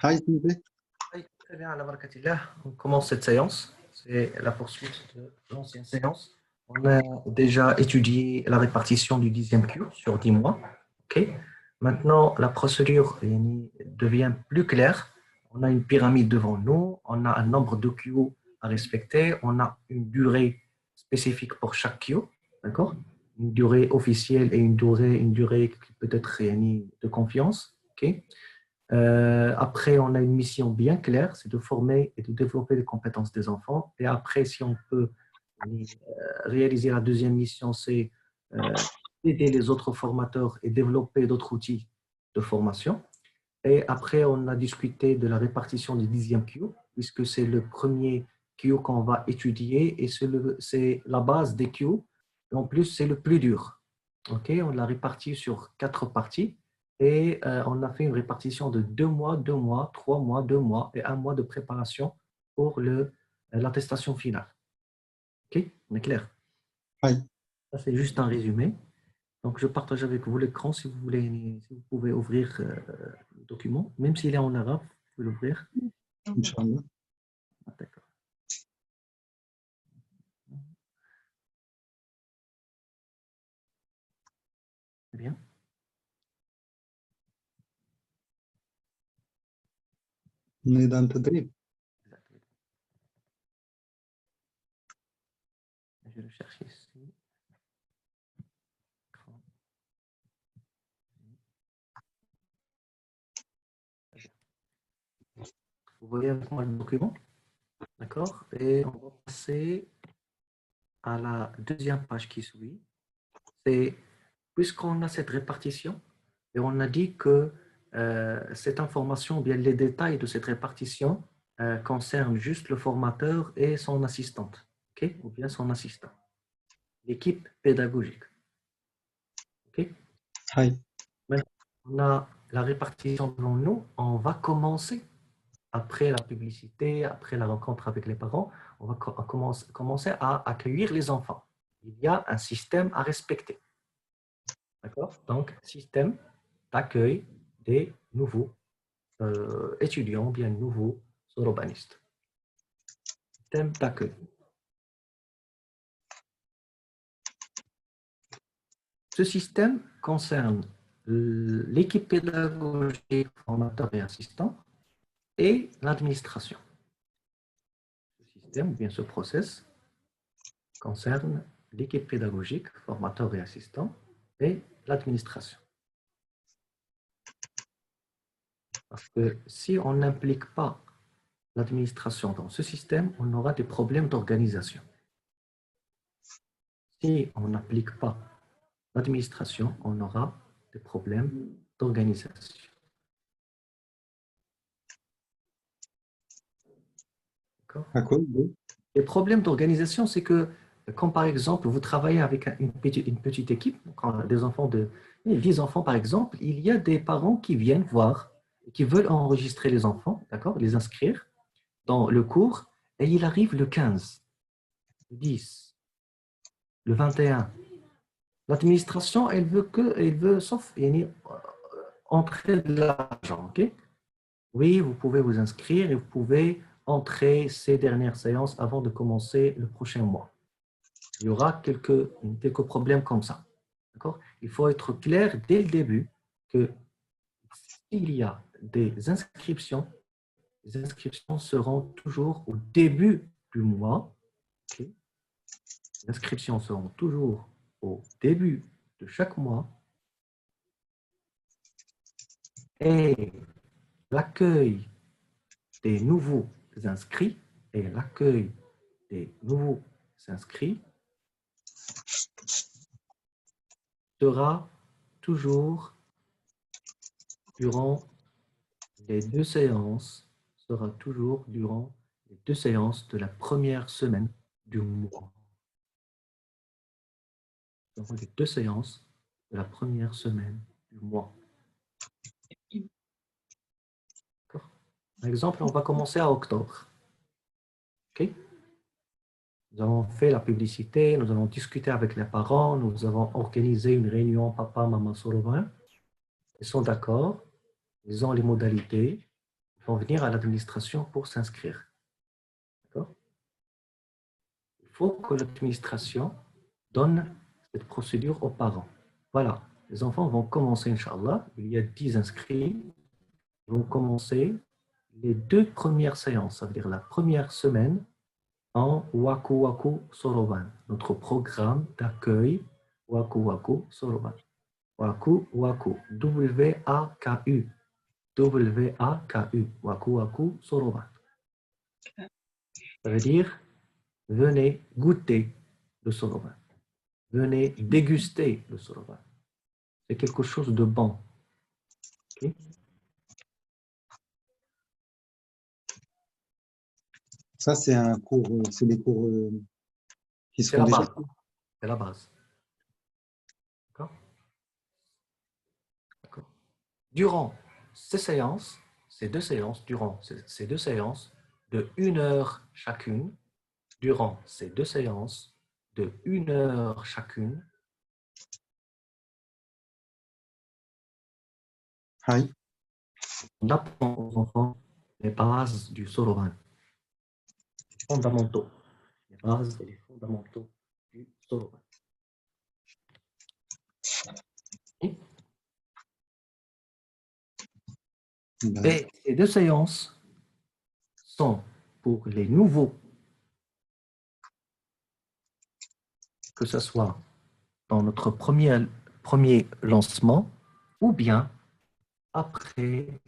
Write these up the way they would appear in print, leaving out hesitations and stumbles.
Hi, Sylvie. Oui, très bien, ala barakatillah. On commence cette séance. C'est la poursuite de l'ancienne séance. On a déjà étudié la répartition du 10e Q sur 10 mois. Ok. Maintenant, la procédure devient plus claire. On a une pyramide devant nous. On a un nombre de Q à respecter. On a une durée spécifique pour chaque Q. D'accord? Une durée officielle et une durée qui peut être de confiance. Ok. Après, on a une mission bien claire, c'est de former et de développer les compétences des enfants. Et après, si on peut réaliser la deuxième mission, c'est aider les autres formateurs et développer d'autres outils de formation. Et après, on a discuté de la répartition du 10e Q, puisque c'est le premier Q qu'on va étudier et c'est la base des Q. Et en plus, c'est le plus dur. Ok, on l'a réparti sur 4 parties et on a fait une répartition de 2 mois, 2 mois, 3 mois, 2 mois et 1 mois de préparation pour l'attestation finale. Ok, on est clair? Hi. Ça, c'est juste un résumé. Donc, je partage avec vous l'écran si vous voulez, si vous pouvez ouvrir le document, même s'il est en arabe, vous pouvez l'ouvrir. Inch'Allah. Ah, d'accord. C'est bien. On est dans le tadrib. Exactement. Je le cherche ici. Vous voyez avec moi le document, d'accord? Et on va passer à la deuxième page qui suit. C'est puisqu'on a cette répartition et on a dit que cette information, bien les détails de cette répartition concernent juste le formateur et son assistante, ok? Ou bien son assistant, l'équipe pédagogique. Ok. Hi. Maintenant, on a la répartition devant nous. On va commencer, après la publicité, après la rencontre avec les parents, on va commencer à accueillir les enfants. Il y a un système à respecter. D'accord? Donc, système d'accueil des nouveaux étudiants, bien nouveaux sorobanistes. Système d'accueil. Ce système concerne l'équipe pédagogique, formateur et assistant, et l'administration. Ce système, ou bien ce process, concerne l'équipe pédagogique, formateur et assistant, et l'administration. Parce que si on n'implique pas l'administration dans ce système, on aura des problèmes d'organisation. Si on n'applique pas l'administration, on aura des problèmes d'organisation. À cause de... Les problèmes d'organisation, c'est que, quand par exemple, vous travaillez avec une petite équipe, quand des enfants de 10 enfants par exemple, il y a des parents qui viennent voir, qui veulent enregistrer les enfants, d'accord, les inscrire dans le cours, et il arrive le 15, le 10, le 21. L'administration, elle veut sauf entrer de l'argent, ok? Oui, vous pouvez vous inscrire et vous pouvez entrer ces dernières séances avant de commencer le prochain mois. Il y aura quelques problèmes comme ça. Il faut être clair dès le début que s'il y a des inscriptions, les inscriptions seront toujours au début du mois. Okay? Les inscriptions seront toujours au début de chaque mois. Et l'accueil des nouveaux inscrits et l'accueil des nouveaux inscrits sera toujours durant les 2 séances, sera toujours durant les 2 séances de la première semaine du mois. Durant les 2 séances de la première semaine du mois. Par exemple, on va commencer à octobre. Okay? Nous avons fait la publicité, nous avons discuté avec les parents, nous avons organisé une réunion papa, maman, Soroban. Ils sont d'accord, ils ont les modalités, vont venir à l'administration pour s'inscrire. D'accord? Il faut que l'administration donne cette procédure aux parents. Voilà, les enfants vont commencer, Inch'Allah. Il y a 10 inscrits. Ils vont commencer les 2 premières séances, ça veut dire la première semaine en Waku Waku Soroban, notre programme d'accueil Waku Waku Soroban. Waku Waku, W-A-K-U, W-A-K-U, Waku Waku Soroban. Ça veut dire, venez goûter le Soroban. Venez déguster le Soroban. C'est quelque chose de bon. Okay? Ça, c'est un cours, c'est des cours qui C'est seront la déjà. base. C'est la base. D'accord? D'accord. Durant ces séances, ces 2 séances, durant ces 2 séances de 1 heure chacune, durant ces 2 séances de 1 heure chacune, Hi. on apprend aux enfants les bases du Soroban, les fondamentaux, les bases et les fondamentaux du Soroban. Et ces 2 séances sont pour les nouveaux, que ce soit dans notre premier lancement ou bien après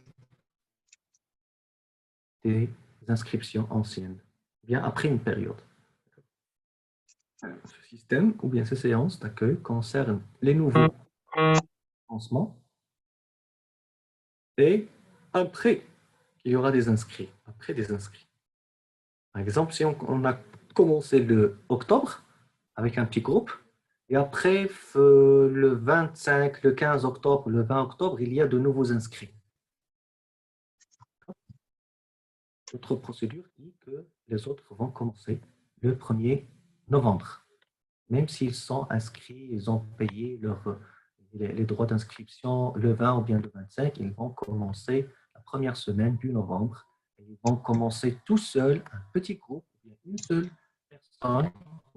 des inscriptions anciennes, bien après une période. Ce système ou bien ces séances d'accueil concernent les nouveaux lancements et après il y aura des inscrits. Après des inscrits. Par exemple, si on a commencé le octobre avec un petit groupe et après le 25, le 15 octobre, le 20 octobre, il y a de nouveaux inscrits. Notre procédure dit que les autres vont commencer le 1er novembre. Même s'ils sont inscrits, ils ont payé les droits d'inscription le 20 ou bien le 25, ils vont commencer la première semaine du novembre. Et ils vont commencer tout seuls, un petit groupe, ou bien une seule personne,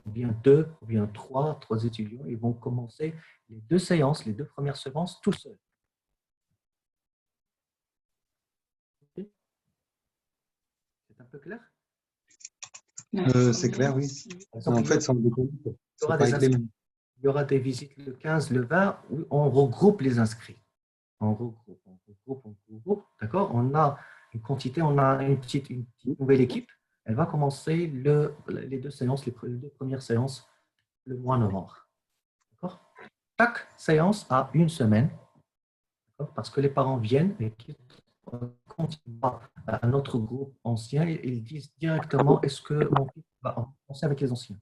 ou bien 2, ou bien 3 étudiants. Ils vont commencer les 2 séances, les 2 premières séances tout seuls. Okay? C'est un peu clair? C'est clair, oui. Exemple, En fait, c'est pas avec les mêmes. Il y aura des visites le 15, le 20, où on regroupe les inscrits. On regroupe, d'accord? On a une quantité, on a une petite nouvelle équipe. Elle va commencer les 2 séances, les 2 premières séances le mois de novembre. D'accord? Chaque séance a une semaine, parce que les parents viennent et quand ils vont à notre groupe ancien, ils disent directement est-ce que mon fils va commencer avec les anciens?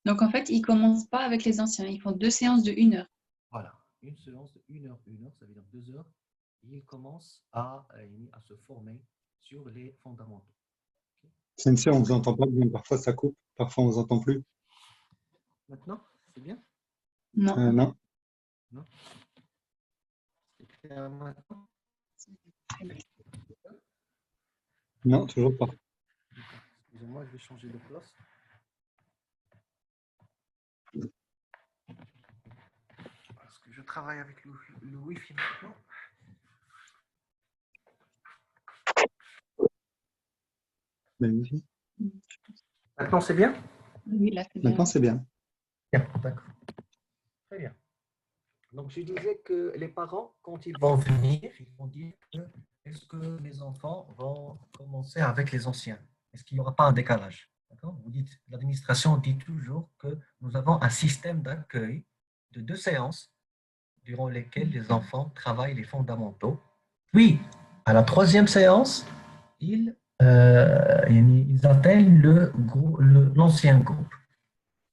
Donc, en fait, ils ne commencent pas avec les anciens. Ils font 2 séances de 1 heure. Voilà. Une séance de 1 heure, ça veut dire 2 heures. Ils commencent à se former sur les fondamentaux. Sensei, on ne vous entend pas bien. Parfois, ça coupe. Parfois, on ne vous entend plus. Maintenant, c'est bien? Non. Non. Non. C'est clair maintenant? Non, toujours pas. Excusez-moi, je vais changer de place. Parce que je travaille avec le Wi-Fi maintenant. Magnifique. Maintenant, c'est bien? Oui, là, c'est bien. Maintenant, c'est bien. Bien, d'accord. Très bien. Donc, je disais que les parents, quand ils vont venir, ils vont dire que est-ce que les enfants vont commencer avec les anciens? Est-ce qu'il n'y aura pas un décalage? Vous dites, l'administration dit toujours que nous avons un système d'accueil de 2 séances durant lesquelles les enfants travaillent les fondamentaux. Puis, à la 3e séance, ils atteignent l'ancien groupe.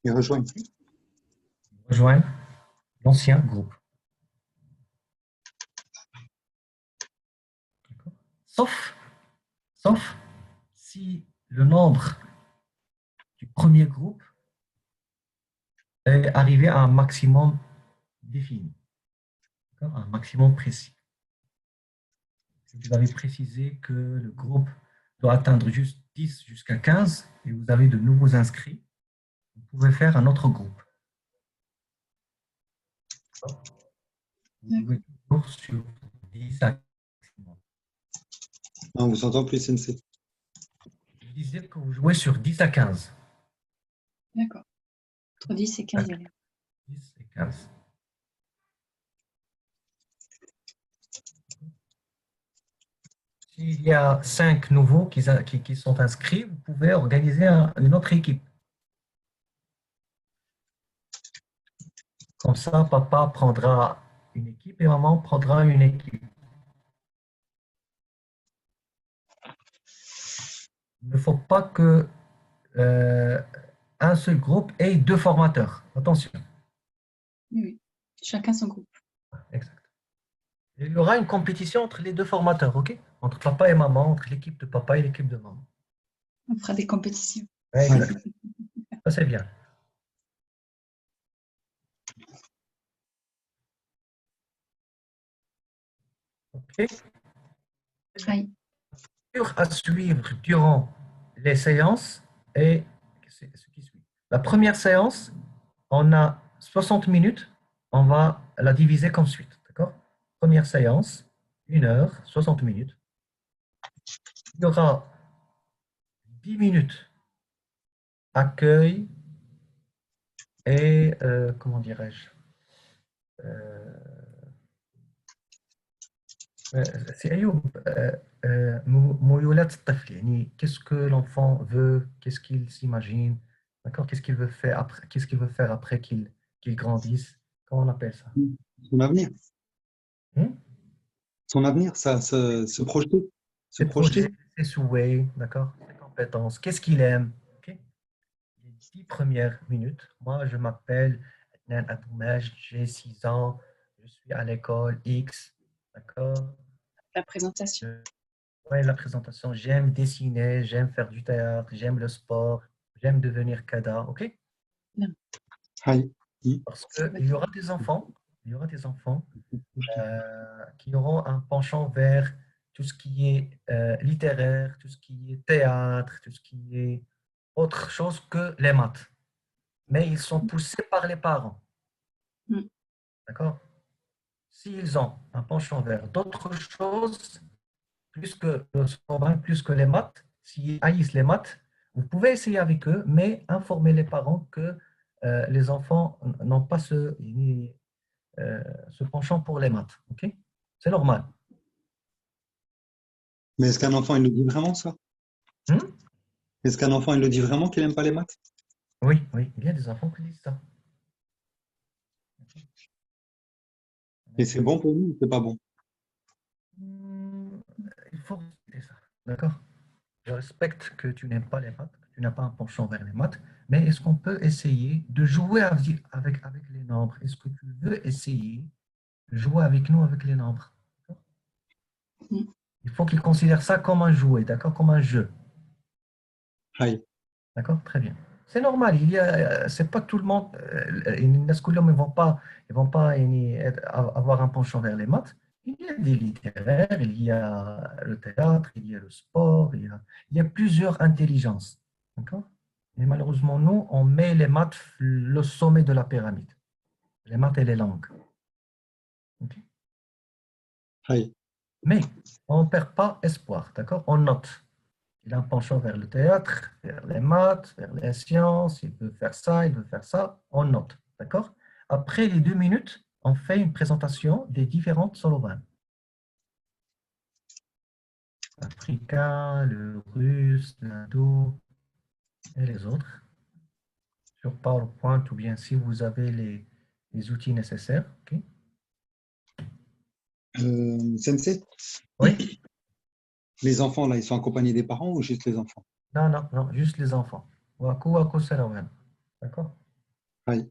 Ils rejoignent. Ils rejoignent l'ancien groupe. Sauf si le nombre du premier groupe est arrivé à un maximum défini, un maximum précis. Vous avez précisé que le groupe doit atteindre juste 10 jusqu'à 15 et vous avez de nouveaux inscrits. Vous pouvez faire un autre groupe. Vous jouez toujours sur 10 à 15. On vous entend plus, Sensei. Je disais que vous jouez sur 10 à 15. D'accord. Entre 10 et 15 élèves. 10 et 15. S'il y a 5 nouveaux qui sont inscrits, vous pouvez organiser une autre équipe. Comme ça, papa prendra une équipe et maman prendra une équipe. Il ne faut pas que un seul groupe ait 2 formateurs. Attention. Oui, oui. Chacun son groupe. Exact. Il y aura une compétition entre les 2 formateurs, ok? Entre papa et maman, entre l'équipe de papa et l'équipe de maman. On fera des compétitions. Ouais, exact. Ça, c'est bien. Ok. Aïe. À suivre durant les séances et ce qui suit. La première séance, on a 60 minutes, on va la diviser comme suite. D'accord? Première séance, 1 heure, 60 minutes. Il y aura 10 minutes accueil et, comment dirais-je, c'est Ayoub, ميولات الطفل, يعني qu'est-ce que l'enfant veut, qu'est-ce qu'il s'imagine, d'accord, qu'est-ce qu'il veut faire après, qu'est-ce qu'il veut faire après qu'il grandisse, comment on appelle ça? Son avenir. Hmm? Son avenir, ça, se projeter. Se Ses projets, projeter. ses souhaits, d'accord, ses compétences, qu'est-ce qu'il aime, ok? Les 10 premières minutes, moi je m'appelle Adnan Aboumaj, j'ai 6 ans, je suis à l'école X, d'accord? La présentation. Ouais, la présentation, j'aime dessiner, j'aime faire du théâtre, j'aime le sport, j'aime devenir kada, ok? Aïe. Parce qu'il y aura des enfants, qui auront un penchant vers tout ce qui est littéraire, tout ce qui est théâtre, tout ce qui est autre chose que les maths. Mais ils sont poussés par les parents, Mm. d'accord? S'ils ont un penchant vers d'autres choses, plus que le sport, plus que les maths, s'ils haïssent les maths, vous pouvez essayer avec eux, mais informer les parents que les enfants n'ont pas ce penchant pour les maths. Ok? C'est normal. Mais est-ce qu'un enfant, il le dit vraiment, ça? Hmm? Est-ce qu'un enfant, il le dit vraiment qu'il n'aime pas les maths? Oui, oui, il y a des enfants qui disent ça. Et c'est bon pour nous ou c'est pas bon? Hmm, il faut respecter ça. D'accord? Je respecte que tu n'aimes pas les maths, que tu n'as pas un penchant vers les maths, mais est-ce qu'on peut essayer de jouer avec les nombres? Est-ce que tu veux essayer de jouer avec nous avec les nombres? Mm. Il faut qu'ils considèrent ça comme un jouet, d'accord? Comme un jeu. Aïe. D'accord? Très bien. C'est normal. C'est pas tout le monde. Ils vont pas avoir un penchant vers les maths. Il y a des littéraires, il y a le théâtre, il y a le sport, il y a plusieurs intelligences. D'accord? Mais malheureusement, nous, on met les maths le sommet de la pyramide. Les maths et les langues. Ok. Aïe. Mais on ne perd pas espoir. D'accord? On note. Il a un penchant vers le théâtre, vers les maths, vers les sciences, il veut faire ça, il veut faire ça, on note, d'accord? Après les 2 minutes, on fait une présentation des différentes solovanes. L'africain, le russe, l'indo et les autres. Sur PowerPoint ou bien si vous avez les outils nécessaires. Ok. Sensei, Oui? les enfants, là, ils sont accompagnés des parents ou juste les enfants? Non, non, non, juste les enfants. Waku, waku, soroban. D'accord? Aïe.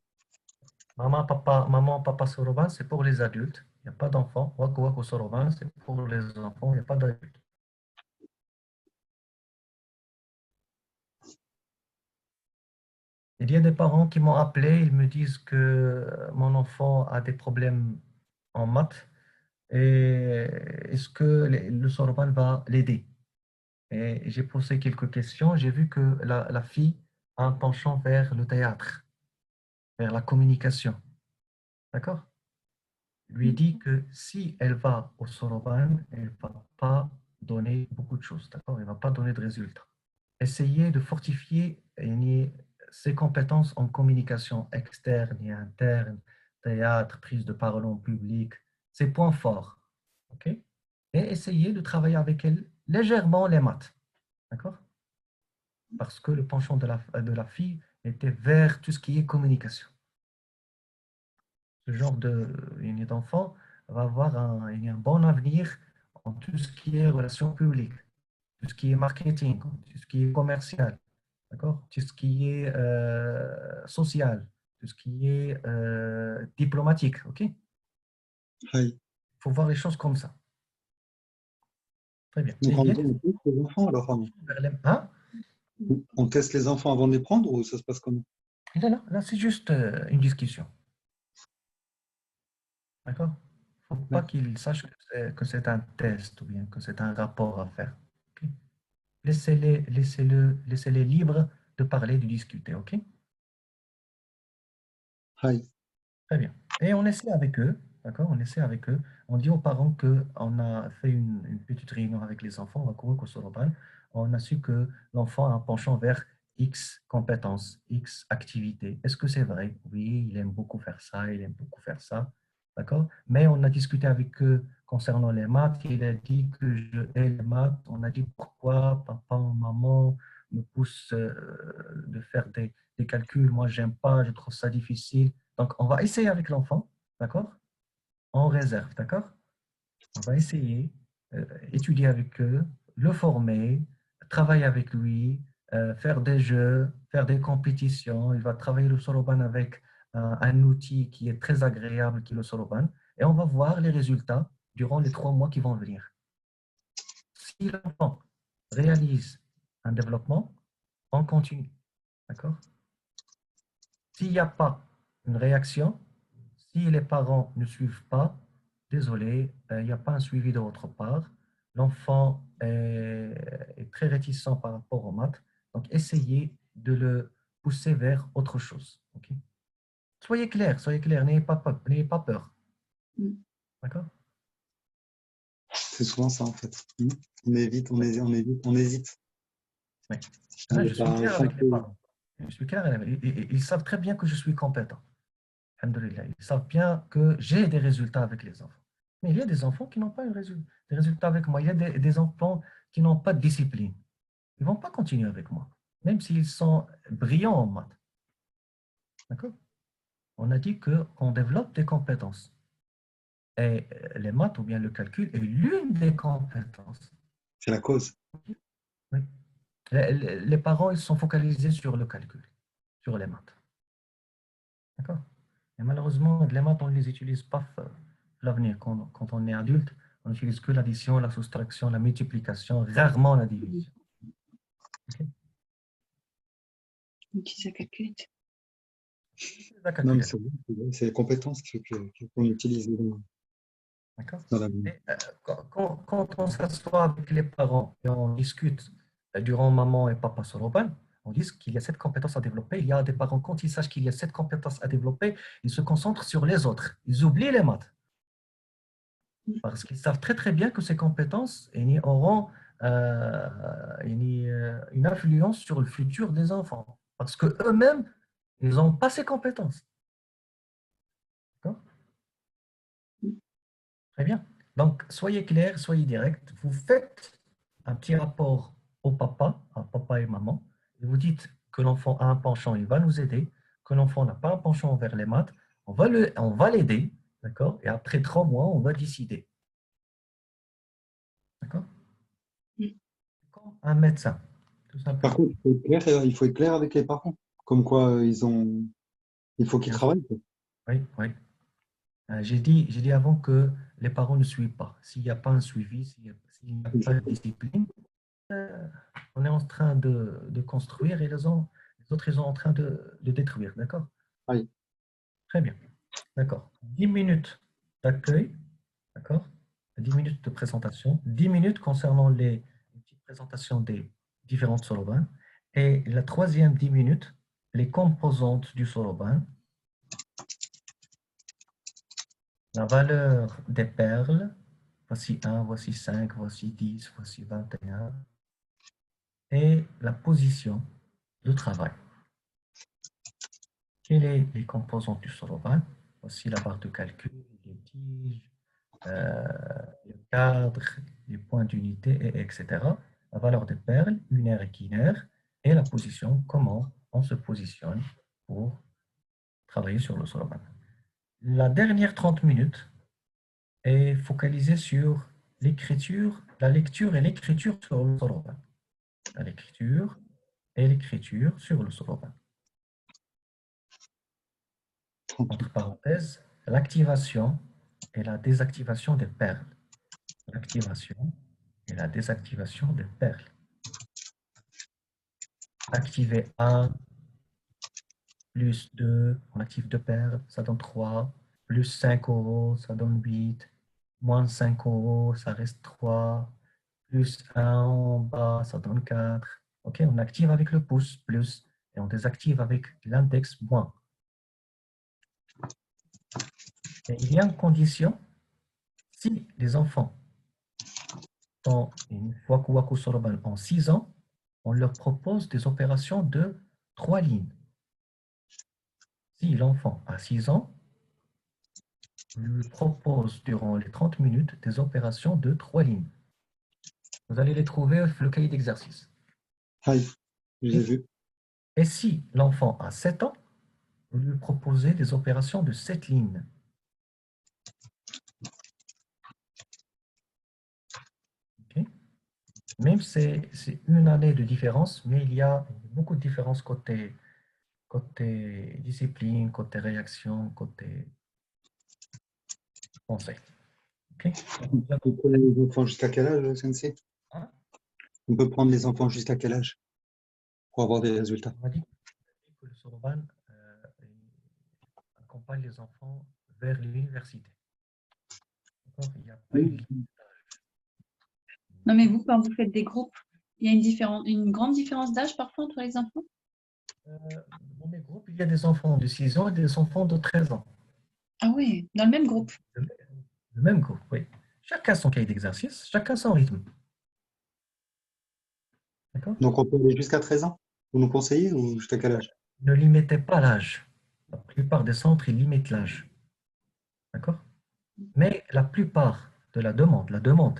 Maman, papa, soroban, c'est pour les adultes. Il n'y a pas d'enfants. Waku, waku, soroban, c'est pour les enfants. Il n'y a pas d'adultes. Il y a des parents qui m'ont appelé, ils me disent que mon enfant a des problèmes en maths. Et est-ce que le soroban va l'aider? Et j'ai posé quelques questions. J'ai vu que la fille a un penchant vers le théâtre, vers la communication. D'accord? Je lui ai dit que si elle va au soroban, elle ne va pas donner beaucoup de choses. D'accord? Elle ne va pas donner de résultats. Essayez de fortifier ses compétences en communication externe et interne, théâtre, prise de parole en public, ses points forts. OK? Et essayez de travailler avec elle légèrement les maths. D'accord? Parce que le penchant de la fille était vers tout ce qui est communication. Ce genre d'enfant va avoir un bon avenir en tout ce qui est relations publiques, tout ce qui est marketing, tout ce qui est commercial, d'accord? Tout ce qui est social, tout ce qui est diplomatique, ok? Il Oui. faut voir les choses comme ça. Très bien. Donc, Et en il y a gros, on teste les enfants alors avant. hein? On teste les enfants avant de les prendre ou ça se passe comment? Là, c'est juste une discussion. D'accord? Il ne faut pas D'accord. qu'il sache que c'est un test ou bien que c'est un rapport à faire. Ok. Laissez-les libres de parler, de discuter. OK? Oui. Très bien. Et on essaie avec eux. D'accord? On essaie avec eux. On dit aux parents qu'on a fait une petite réunion avec les enfants, on va courir au Soroban. On a su que l'enfant a un penchant vers X compétences, X activités. Est-ce que c'est vrai? Oui, il aime beaucoup faire ça, il aime beaucoup faire ça. D'accord? Mais on a discuté avec eux concernant les maths. Il a dit que je hais les maths. On a dit pourquoi papa ou maman me poussent de faire des calculs. Moi, j'aime pas, je trouve ça difficile. Donc, on va essayer avec l'enfant. D'accord? En réserve. D'accord? On va essayer, étudier avec eux, le former, travailler avec lui, faire des jeux, faire des compétitions. Il va travailler le soroban avec un outil qui est très agréable, qui est le soroban. Et on va voir les résultats durant les 3 mois qui vont venir. Si l'enfant réalise un développement, on continue. D'accord? S'il n'y a pas une réaction, si les parents ne suivent pas, désolé, il n'y a pas un suivi de votre part. L'enfant est très réticent par rapport aux maths. Donc, essayez de le pousser vers autre chose. Ok. Soyez clair, n'ayez pas peur. D'accord? C'est souvent ça en fait. On évite, on hésite, on évite, on hésite. Oui. On Là, n'est je suis pas clair avec les centré. parents. Je suis clair. Ils savent très bien que je suis compétent. Alhamdoulilah. Ils savent bien que j'ai des résultats avec les enfants. Mais il y a des enfants qui n'ont pas des résultats avec moi. Il y a des enfants qui n'ont pas de discipline. Ils ne vont pas continuer avec moi, même s'ils sont brillants en maths. D'accord? On a dit qu'on développe des compétences. Et les maths ou bien le calcul est l'une des compétences. C'est la cause. Oui. Les parents, ils sont focalisés sur le calcul, sur les maths. D'accord? Et malheureusement, les maths, on ne les utilise pas l'avenir. Quand on est adulte, on n'utilise que l'addition, la soustraction, la multiplication, rarement la division. Okay? On utilise la calculette. La Non, mais calculette. c'est les compétences qu'on utilise D'accord? dans la vie. Et, quand on s'assoit avec les parents et on discute durant maman et papa Soroban, on dit qu'il y a cette compétence à développer. Il y a des parents, quand ils sachent qu'il y a cette compétence à développer, ils se concentrent sur les autres. Ils oublient les maths. Parce qu'ils savent très très bien que ces compétences auront une influence sur le futur des enfants. Parce qu'eux-mêmes, ils n'ont pas ces compétences. D'accord? Très bien. Donc, soyez clair, soyez direct. Vous faites un petit rapport au papa, à papa et maman, et vous dites que l'enfant a un penchant, il va nous aider, que l'enfant n'a pas un penchant vers les maths, on va l'aider, d'accord? Et après 3 mois, on va décider. D'accord? Comme un médecin, tout Par simplement. contre, il faut être clair avec les parents. Comme quoi, il faut qu'ils Bien sûr. travaillent, quoi. Oui, oui. J'ai dit avant que les parents ne suivent pas. S'il n'y a pas un suivi, s'il n'y a pas de discipline, euh, on est en train de construire et les autres, ils sont en train de détruire. D'accord? Oui. Très bien. D'accord. 10 minutes d'accueil. D'accord? 10 minutes de présentation, 10 minutes concernant les petites présentations des différentes soroban. Et la troisième 10 minutes, les composantes du soroban, la valeur des perles, voici 1, voici 5, voici 10, voici 21, et la position de travail. Quelles sont les composantes du soroban? Voici la barre de calcul, les tiges, le cadre, les points d'unité, etc. La valeur des perles, unaire et quinaire, et la position, comment on se positionne pour travailler sur le soroban. La dernière 30 minutes est focalisée sur l'écriture, la lecture et l'écriture sur le soroban. La lecture et l'écriture sur le soroban. Entre parenthèses, l'activation et la désactivation des perles. L'activation et la désactivation des perles. Activer 1, plus 2, on active 2 perles, ça donne 3, plus 5 euros, ça donne 8, moins 5 euros, ça reste 3, plus 1 en bas, ça donne 4. Ok, on active avec le pouce, plus, et on désactive avec l'index, moins. Et il y a une condition, si les enfants sont une fois Waku Soroban en 6 ans, on leur propose des opérations de 3 lignes. Si l'enfant a 6 ans, on lui propose durant les 30 minutes des opérations de 3 lignes. Vous allez les trouver dans le cahier d'exercice. Aïe, j'ai vu. Et si l'enfant a 7 ans, vous lui proposez des opérations de 7 lignes. Okay. Même si c'est une année de différence, mais il y a beaucoup de différences côté discipline, côté réaction, côté conseil. Okay. On peut prendre les enfants jusqu'à quel âge, Sensei? Hein? On peut prendre les enfants jusqu'à quel âge pour avoir des résultats? On a dit que le Soroban accompagne les enfants vers l'université. Il n'y a pas une limite d'âge. Non, mais vous, quand vous faites des groupes, il y a une grande différence d'âge parfois entre les enfants? Dans mes groupes, il y a des enfants de 6 ans et des enfants de 13 ans. Ah oui, dans le même groupe. Le même groupe, oui. Chacun son cahier d'exercice, chacun son rythme. D'accord? Donc on peut aller jusqu'à 13 ans? Vous nous conseillez ou jusqu'à quel âge? Ne limitez pas l'âge. La plupart des centres, ils limitent l'âge. D'accord? Mais la plupart de la demande la demande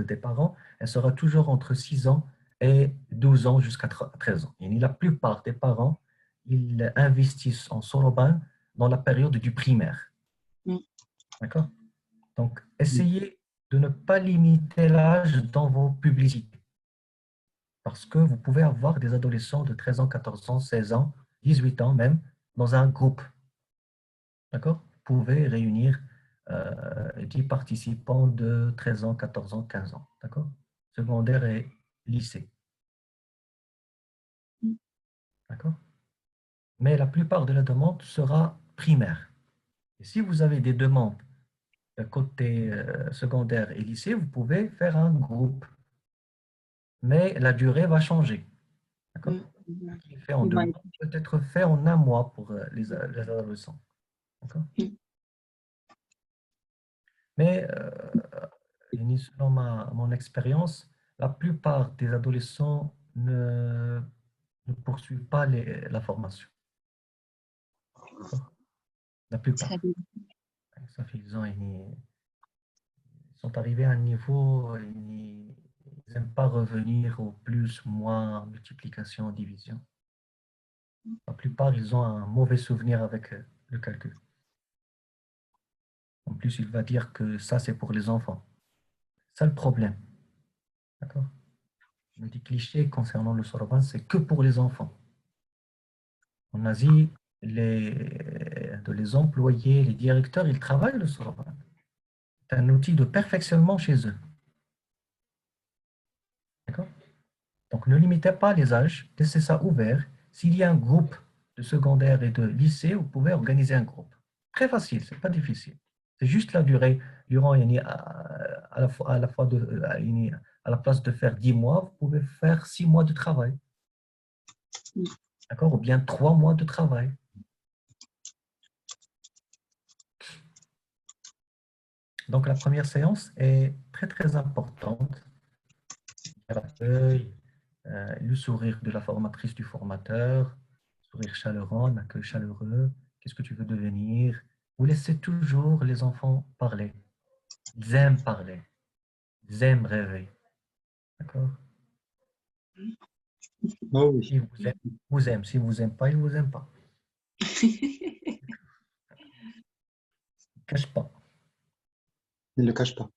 des parents, elle sera toujours entre 6 ans et 12 ans jusqu'à 13 ans. Et la plupart des parents, ils investissent en Soroban dans la période du primaire. Mm. D'accord? Donc, essayez de ne pas limiter l'âge dans vos publicités. Parce que vous pouvez avoir des adolescents de 13 ans, 14 ans, 16 ans, 18 ans même, dans un groupe. D'accord? Vous pouvez réunir 10 participants de 13 ans, 14 ans, 15 ans. D'accord? Secondaire et lycée. D'accord? Mais la plupart de la demande sera primaire. Et si vous avez des demandes côté secondaire et lycée, vous pouvez faire un groupe. Mais la durée va changer. D'accord? Ce qui est fait en 2 mois peut être fait en 1 mois pour les adolescents. D'accord? Mais selon mon expérience, la plupart des adolescents ne poursuivent pas la formation. La plupart. Ça fait, ils sont arrivés à un niveau, ils n'aiment pas revenir au plus, moins, multiplication, division. La plupart, ils ont un mauvais souvenir avec le calcul. En plus, il va dire que ça, c'est pour les enfants. C'est le problème. D'accord? Le dit cliché concernant le soroban, c'est que pour les enfants. En Asie, les employés, les directeurs, ils travaillent le soroban. C'est un outil de perfectionnement chez eux. D'accord? Donc, ne limitez pas les âges, laissez ça ouvert. S'il y a un groupe de secondaire et de lycée, vous pouvez organiser un groupe. Très facile, ce n'est pas difficile. C'est juste la durée. Durant, à la fois à la place de faire 10 mois, vous pouvez faire 6 mois de travail. D'accord? Ou bien 3 mois de travail. Donc, la première séance est très, très importante. L'accueil, le sourire de la formatrice du formateur, sourire chaleureux, un accueil chaleureux. Qu'est-ce que tu veux devenir? Vous laissez toujours les enfants parler. Ils aiment parler. Ils aiment rêver. D'accord? Oh oui, Si vous aiment. Si vous aiment pas, ils vous aiment pas. Cache pas. il ne le cache pas.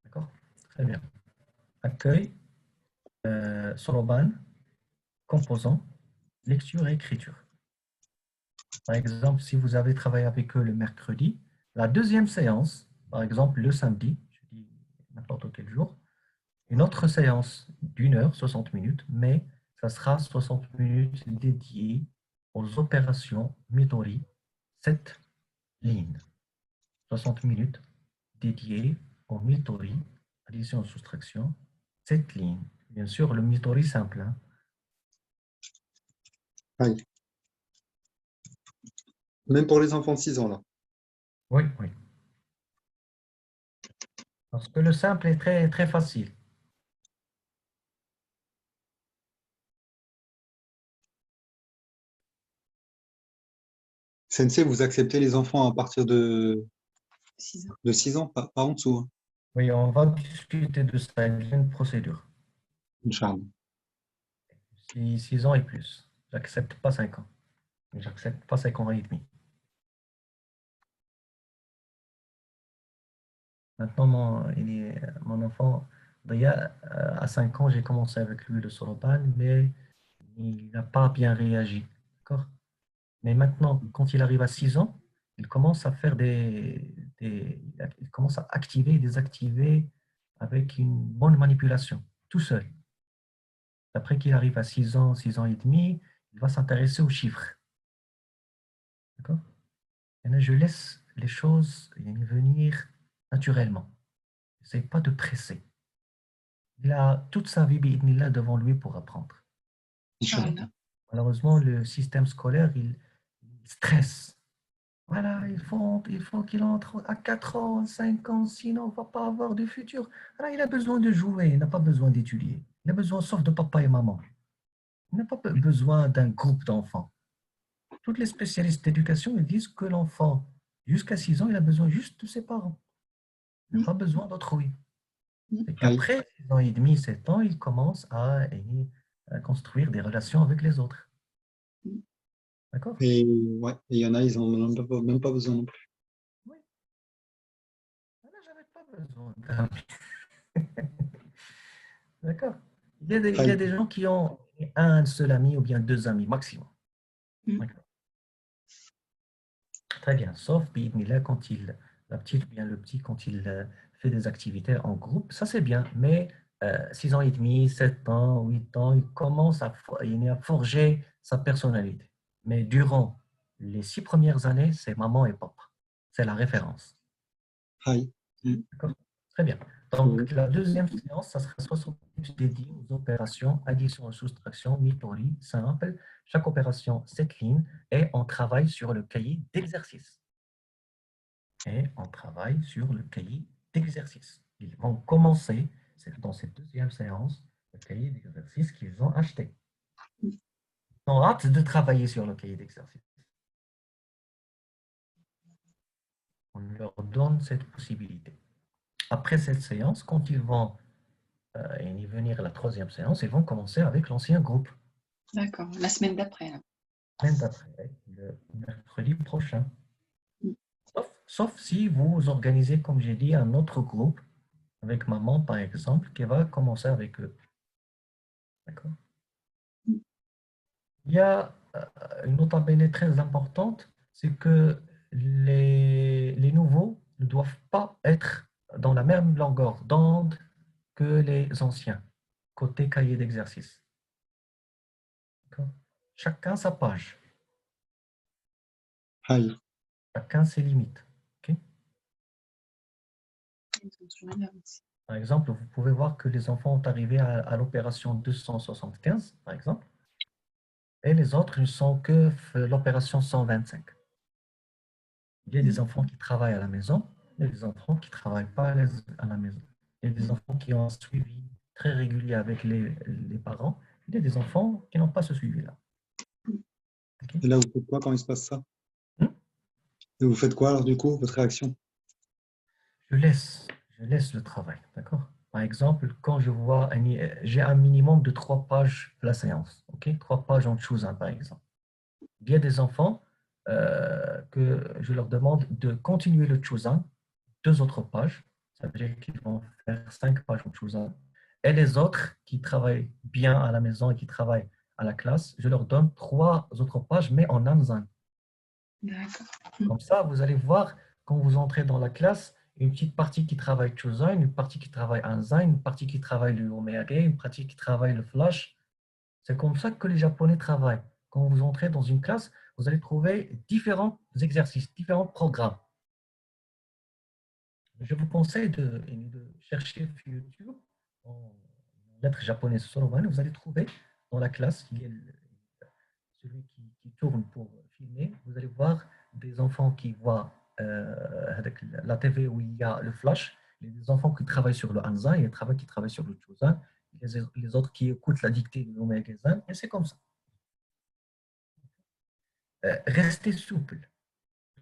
D'accord? Très bien. Accueil, soroban, composant, lecture et écriture. Par exemple, si vous avez travaillé avec eux le mercredi, la deuxième séance, par exemple le samedi, je dis n'importe quel jour, une autre séance d'une heure, 60 minutes, mais ça sera 60 minutes dédiées aux opérations Midori, 7 lignes. 60 minutes dédiées aux Midori, addition, soustraction, 7 lignes. Bien sûr, le Midori simple. Hein. Aïe. Même pour les enfants de 6 ans, là. Oui, oui. Parce que le simple est très, très facile. Sensei, vous acceptez les enfants à partir 6 ans. de 6 ans, pas en dessous, hein. Oui, on va discuter de ça, il y a une procédure. Inch'Allah. 6 ans et plus. J'accepte pas 5 ans. J'accepte pas 5 ans et demi. Maintenant, mon enfant, Dia, à 5 ans, j'ai commencé avec lui le soroban, mais il n'a pas bien réagi. D'accord? Mais maintenant, quand il arrive à 6 ans, il commence à faire il commence à activer et désactiver avec une bonne manipulation, tout seul. Après qu'il arrive à 6 ans et demi, il va s'intéresser aux chiffres. D'accord? Et là, je laisse les choses venir naturellement. Je n'essaie pas de presser. Il a toute sa vie là devant lui pour apprendre. Inch'Allah. Malheureusement, le système scolaire, il stresse. Voilà, il faut qu'il entre à 4 ans, 5 ans, sinon on ne va pas avoir de futur. Alors, il a besoin de jouer, il n'a pas besoin d'étudier. Il a besoin sauf de papa et maman. Il n'a pas besoin d'un groupe d'enfants. Toutes les spécialistes d'éducation ils disent que l'enfant, jusqu'à 6 ans, il a besoin juste de ses parents. Il n'a pas besoin d'autrui. Et Aïe. qu'après 6 ans et demi, 7 ans, il commence à construire des relations avec les autres. D'accord? Et ouais, et il y en a, ils n'ont même pas besoin non plus. Oui. Là, j'avais pas besoin d'amis. D'accord? Il y a Aïe. des gens qui ont un seul ami ou bien 2 amis maximum. D'accord. Très bien. Sauf, là, quand la petite ou bien le petit, quand il fait des activités en groupe, ça c'est bien. Mais 6 ans et demi, 7 ans, 8 ans, il commence à forger sa personnalité. Mais durant les 6 premières années, c'est maman et papa. C'est la référence. Aïe. D'accord? Très bien. Donc, la deuxième séance, ça sera 60 minutes dédiées aux opérations addition et soustraction, Midori, simple. Chaque opération, 7 lignes, et on travaille sur le cahier d'exercice. Et on travaille sur le cahier d'exercice. Ils vont commencer, dans cette deuxième séance, le cahier d'exercice qu'ils ont acheté. Ils ont hâte de travailler sur le cahier d'exercice. On leur donne cette possibilité. Après cette séance, quand ils vont y venir la troisième séance, ils vont commencer avec l'ancien groupe. D'accord, la semaine d'après. La semaine d'après, le mercredi prochain. Mm. Sauf si vous organisez, comme j'ai dit, un autre groupe avec maman, par exemple, qui va commencer avec eux. D'accord? Il y a une nota bene très importante, c'est que les nouveaux ne doivent pas être dans la même longueur d'onde que les anciens, côté cahier d'exercice. D'accord? Chacun sa page. Aïe. Chacun ses limites. Ok. Par exemple, vous pouvez voir que les enfants ont arrivé à l'opération 275, par exemple, et les autres ne sont que l'opération 125. Il y a des enfants qui travaillent à la maison, il y a des enfants qui ne travaillent pas à la maison. Il y a des enfants qui ont un suivi très régulier avec les parents. Il y a des enfants qui n'ont pas ce suivi-là. Ok. Et là, vous faites quoi quand il se passe ça? Hmm. Et vous faites quoi alors du coup, votre réaction? Je laisse le travail, d'accord? Par exemple, quand je vois, j'ai un minimum de 3 pages de la séance, ok? 3 pages en Chouzan, par exemple. Il y a des enfants que je leur demande de continuer le Chouzan, 2 autres pages, ça veut dire qu'ils vont faire 5 pages en Chouzan. Et les autres qui travaillent bien à la maison et qui travaillent à la classe, je leur donne 3 autres pages, mais en Amzan. D'accord. Comme ça, vous allez voir, quand vous entrez dans la classe, une petite partie qui travaille Chouzan, une partie qui travaille Anzan, une partie qui travaille le Omeyage, une partie qui travaille le Flash. C'est comme ça que les Japonais travaillent. Quand vous entrez dans une classe, vous allez trouver différents exercices, différents programmes. Je vous conseille de chercher sur YouTube en lettres japonaises Soroban. Vous allez trouver dans la classe, il y a celui qui tourne pour filmer. Vous allez voir des enfants qui voient avec la TV où il y a le flash, les enfants qui travaillent sur le Hanza et les qui travaillent sur le Chuzan, les autres qui écoutent la dictée de l'Omegazan, et c'est comme ça. Restez souple.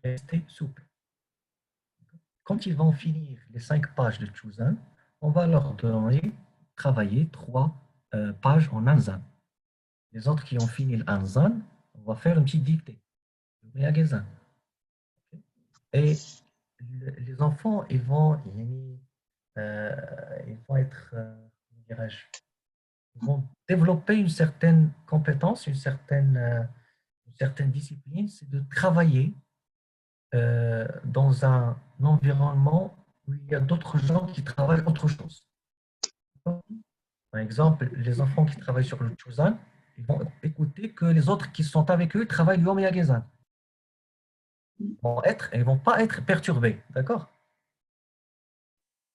Restez souple. Quand ils vont finir les 5 pages de Chuzan, on va leur donner travailler 3 pages en Anzan. Les autres qui ont fini l'Anzan, on va faire une petite dictée. Et les enfants, ils vont être, comment dirais-je, ils vont développer une certaine compétence, une certaine discipline, c'est de travailler dans un environnement où il y a d'autres gens qui travaillent autre chose. Par exemple, les enfants qui travaillent sur le Chuzan, ils vont écouter que les autres qui sont avec eux travaillent Yom Yagezan. Ils ne vont pas être perturbés, d'accord?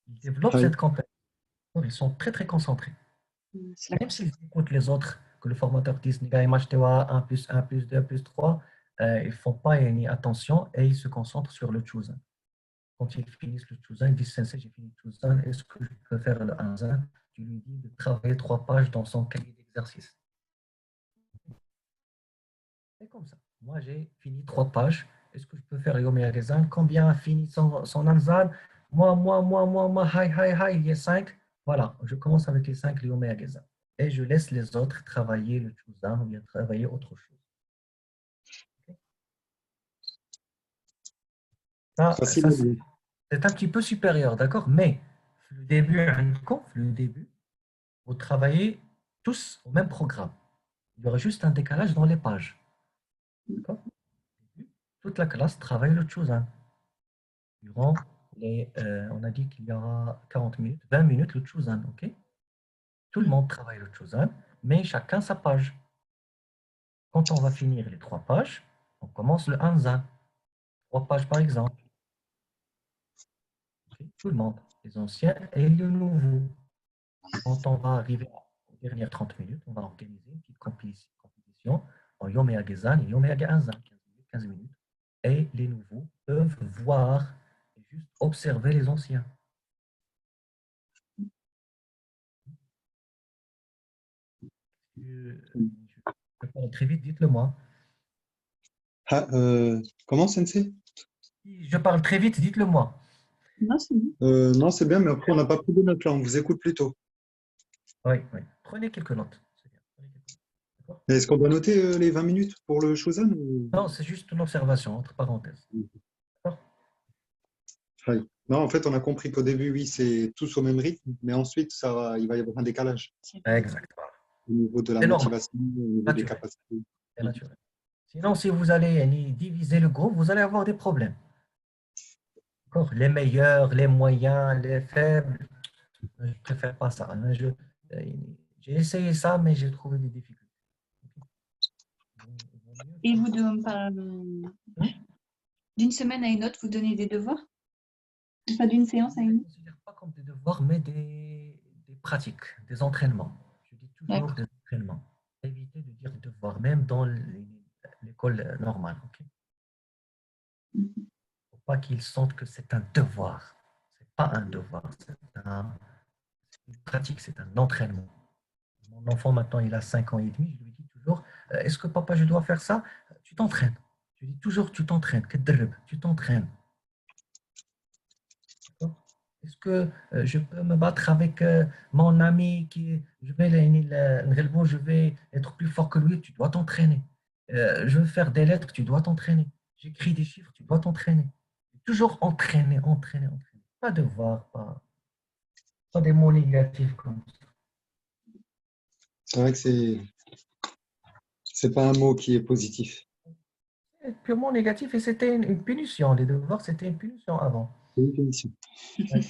Ils développent Oui. cette compétence. Ils sont très très concentrés. Même s'ils écoutent les autres, que le formateur dise Nigaïmachtewa 1 plus 1 plus 2 plus 3, ils ne font pas ni attention et ils se concentrent sur le Chuzan. Quand ils finissent le Chuzan, ils disent Sensei, j'ai fini le Chuzan, est-ce que je peux faire le Hanzan? Tu lui dis de travailler 3 pages dans son cahier d'exercice. C'est comme ça. Moi, j'ai fini 3 pages. Est-ce que je peux faire Yom Yagezan? Combien a fini son Hanzan? Moi, hi, il y a 5. Voilà, je commence avec les 5 Yom Yagezan. Et je laisse les autres travailler le Chuzan ou bien travailler autre chose. Okay. Ça Facile. c'est un petit peu supérieur, d'accord? Mais le début, vous travaillez tous au même programme. Il y aura juste un décalage dans les pages. D'accord? Toute la classe travaille le Chuzan. Durant on a dit qu'il y aura 40 minutes, 20 minutes le Chuzan, ok? Tout le monde travaille le Chuzan, mais chacun sa page. Quand on va finir les 3 pages, on commence le Hanzan. 3 pages par exemple. Okay? Tout le monde, les anciens et les nouveaux. Quand on va arriver aux dernières 30 minutes, on va organiser une petite compétition en Yom Yagezan et Yom Yagezan, 15 minutes. Et les nouveaux peuvent voir et juste observer les anciens. Je parle très vite, dites-le moi. Ah, comment, Sensei? Si je parle très vite, dites-le moi. Non, c'est bon. Non, c'est bien, mais après, on n'a pas pris de notes là, on vous écoute plutôt. Oui, oui. Prenez quelques notes. C'est bien. Prenez quelques notes. D'accord. Mais est-ce qu'on doit noter les 20 minutes pour le Shozan ou... Non, c'est juste une observation, entre parenthèses. D'accord. Oui. Non, en fait, on a compris qu'au début, oui, c'est tous au même rythme, mais ensuite, il va y avoir un décalage Exact. Voilà. au niveau de la C'est normal, motivation, au niveau des naturel. capacités. C'est naturel. Sinon, si vous allez diviser le groupe, vous allez avoir des problèmes. D'accord. Les meilleurs, les moyens, les faibles, je ne préfère pas ça. J'ai essayé ça, mais j'ai trouvé des difficultés. Et vous devez Hmm? d'une semaine à une autre, vous donnez des devoirs? Pas d'une séance à Je ne une les autre? considère pas comme des devoirs, mais des pratiques, des entraînements. Je dis toujours D'accord. des entraînements. Évitez de dire devoir, même dans l'école normale. Ok. Mhm. Faut pas qu'ils sentent que c'est un devoir. C'est pas un devoir, c'est une pratique, c'est un entraînement. Mon enfant, maintenant, il a 5 ans et demi, je lui dis toujours, est-ce que papa, je dois faire ça? Tu t'entraînes. Je dis toujours, tu t'entraînes. Tu t'entraînes. D'accord. Est-ce que je peux me battre avec mon ami je vais être plus fort que lui? Tu dois t'entraîner. Je veux faire des lettres, tu dois t'entraîner. J'écris des chiffres, tu dois t'entraîner. Toujours entraîner, entraîner, entraîner. Pas devoir, pas des mots négatifs comme ça. C'est vrai que c'est pas un mot qui est positif. C'est purement négatif et c'était une punition. Les devoirs, c'était une punition avant. C'est une punition. Ouais.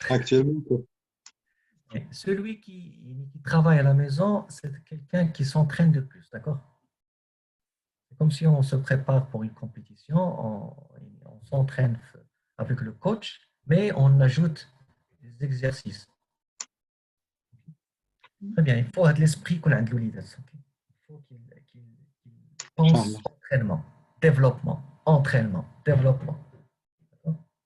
Actuellement, quoi. Et celui qui travaille à la maison, c'est quelqu'un qui s'entraîne de plus, d'accord? C'est comme si on se prépare pour une compétition, on s'entraîne avec le coach, mais on ajoute des exercices. Très bien, il faut avoir de l'esprit qu'on a de l'oulidas. Il faut qu'il pense Inch'Allah. entraînement, développement, entraînement, développement.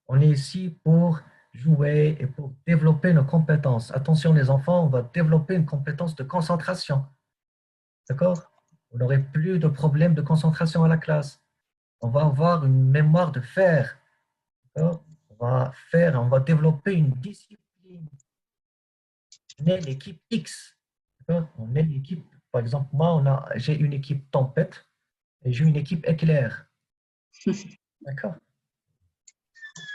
On est ici pour jouer et pour développer nos compétences. Attention les enfants, on va développer une compétence de concentration. D'accord? Vous n'aurez plus de problème de concentration à la classe. On va avoir une mémoire de fer. D'accord. On va développer une discipline. On est l'équipe X. D'accord. On est l'équipe, par exemple, j'ai une équipe tempête et j'ai une équipe éclair. D'accord.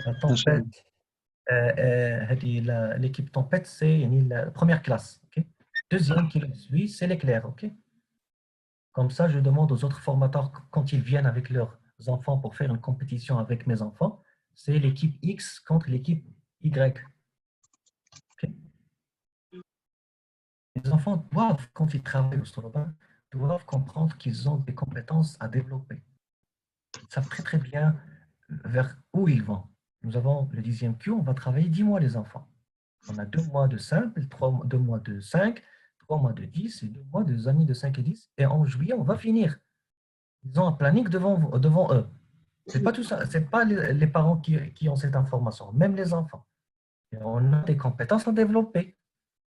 La Inch'Allah. tempête, l'équipe tempête, c'est la première classe. Ok. Deuxième qui le suit, c'est l'éclair. Ok. Comme ça, je demande aux autres formateurs, quand ils viennent avec leurs enfants pour faire une compétition avec mes enfants, c'est l'équipe X contre l'équipe Y. Ok. Les enfants doivent, quand ils travaillent au Soroban, doivent comprendre qu'ils ont des compétences à développer. Ils savent très très bien vers où ils vont. Nous avons le 10e Q, on va travailler 10 mois les enfants. On a 2 mois de simple, 2 mois de 5, 3 mois de 10 et 2 mois de amis de 5 et 10. Et en juillet, on va finir. Ils ont un planning devant eux. C'est pas tout ça, c'est pas les parents qui ont cette information, même les enfants. Et on a des compétences à développer.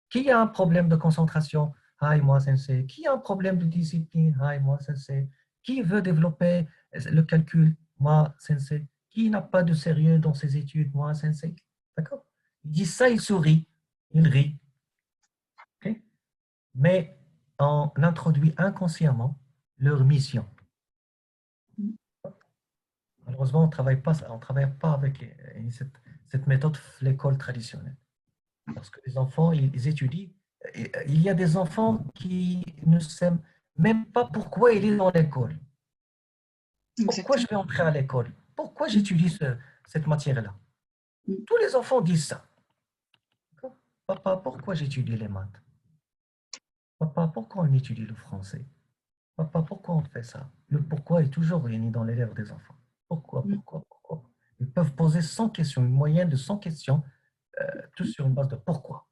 Qui a un problème de concentration? Hi, moi, sensei. Qui a un problème de discipline? Hi, moi, sensei. Qui veut développer le calcul? Moi, sensei. Qui n'a pas de sérieux dans ses études? Moi, sensei. D'accord? Il dit ça, il sourit, il rit. Okay? Mais on introduit inconsciemment leur mission. Malheureusement, on ne travaille pas avec cette méthode de l'école traditionnelle. Parce que les enfants, ils étudient. Il y a des enfants qui ne savent même pas pourquoi ils sont dans l'école. Pourquoi je Exactement. vais entrer à l'école? Pourquoi j'étudie cette matière-là? Tous les enfants disent ça. Papa, pourquoi j'étudie les maths? Papa, pourquoi on étudie le français? Papa, pourquoi on fait ça? Le pourquoi est toujours réuni dans les lèvres des enfants. Pourquoi, pourquoi, pourquoi? Ils peuvent poser 100 questions, une moyenne de 100 questions, tout sur une base de pourquoi.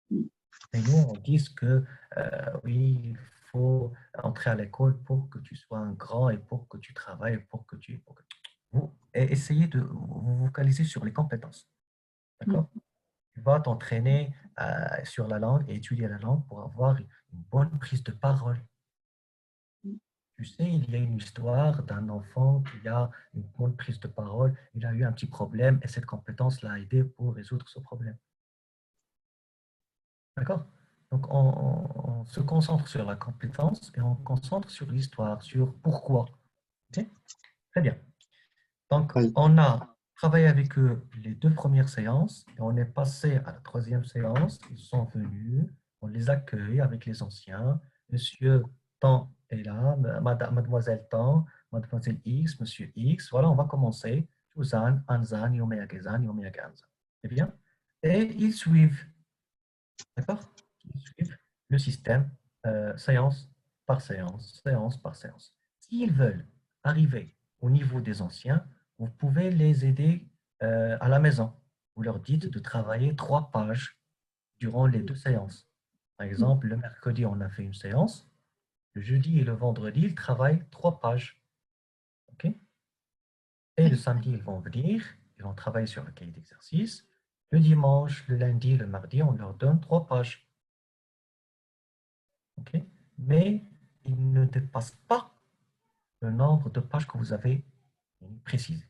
Et nous, on dit que oui, il faut entrer à l'école pour que tu sois un grand et pour que tu travailles, Vous essayez de vous focaliser sur les compétences. D'accord? Tu vas t'entraîner sur la langue et étudier la langue pour avoir une bonne prise de parole. Tu sais, il y a une histoire d'un enfant qui a une bonne prise de parole, il a eu un petit problème et cette compétence l'a aidé pour résoudre ce problème. D'accord? Donc, on se concentre sur la compétence et on se concentre sur l'histoire, sur pourquoi. Ok. Très bien. Donc, Oui. on a travaillé avec eux les 2 premières séances et on est passé à la 3e séance. Ils sont venus, on les accueille avec les anciens. Monsieur Tan est là, mademoiselle Tan, mademoiselle X, monsieur X. Voilà, on va commencer. Suzanne, Anzan, Yomeyagezan, Yomeyaganzan. C'est bien. Et ils suivent. D'accord? Ils suivent le système séance par séance, séance par séance. S'ils veulent arriver au niveau des anciens, vous pouvez les aider à la maison. Vous leur dites de travailler 3 pages durant les 2 séances. Par exemple, le mercredi, on a fait une séance. Le jeudi et le vendredi, ils travaillent 3 pages. OK? Et le samedi, ils vont venir, ils vont travailler sur le cahier d'exercice. Le dimanche, le lundi, le mardi, on leur donne 3 pages. OK? Mais ils ne dépassent pas le nombre de pages que vous avez précisé.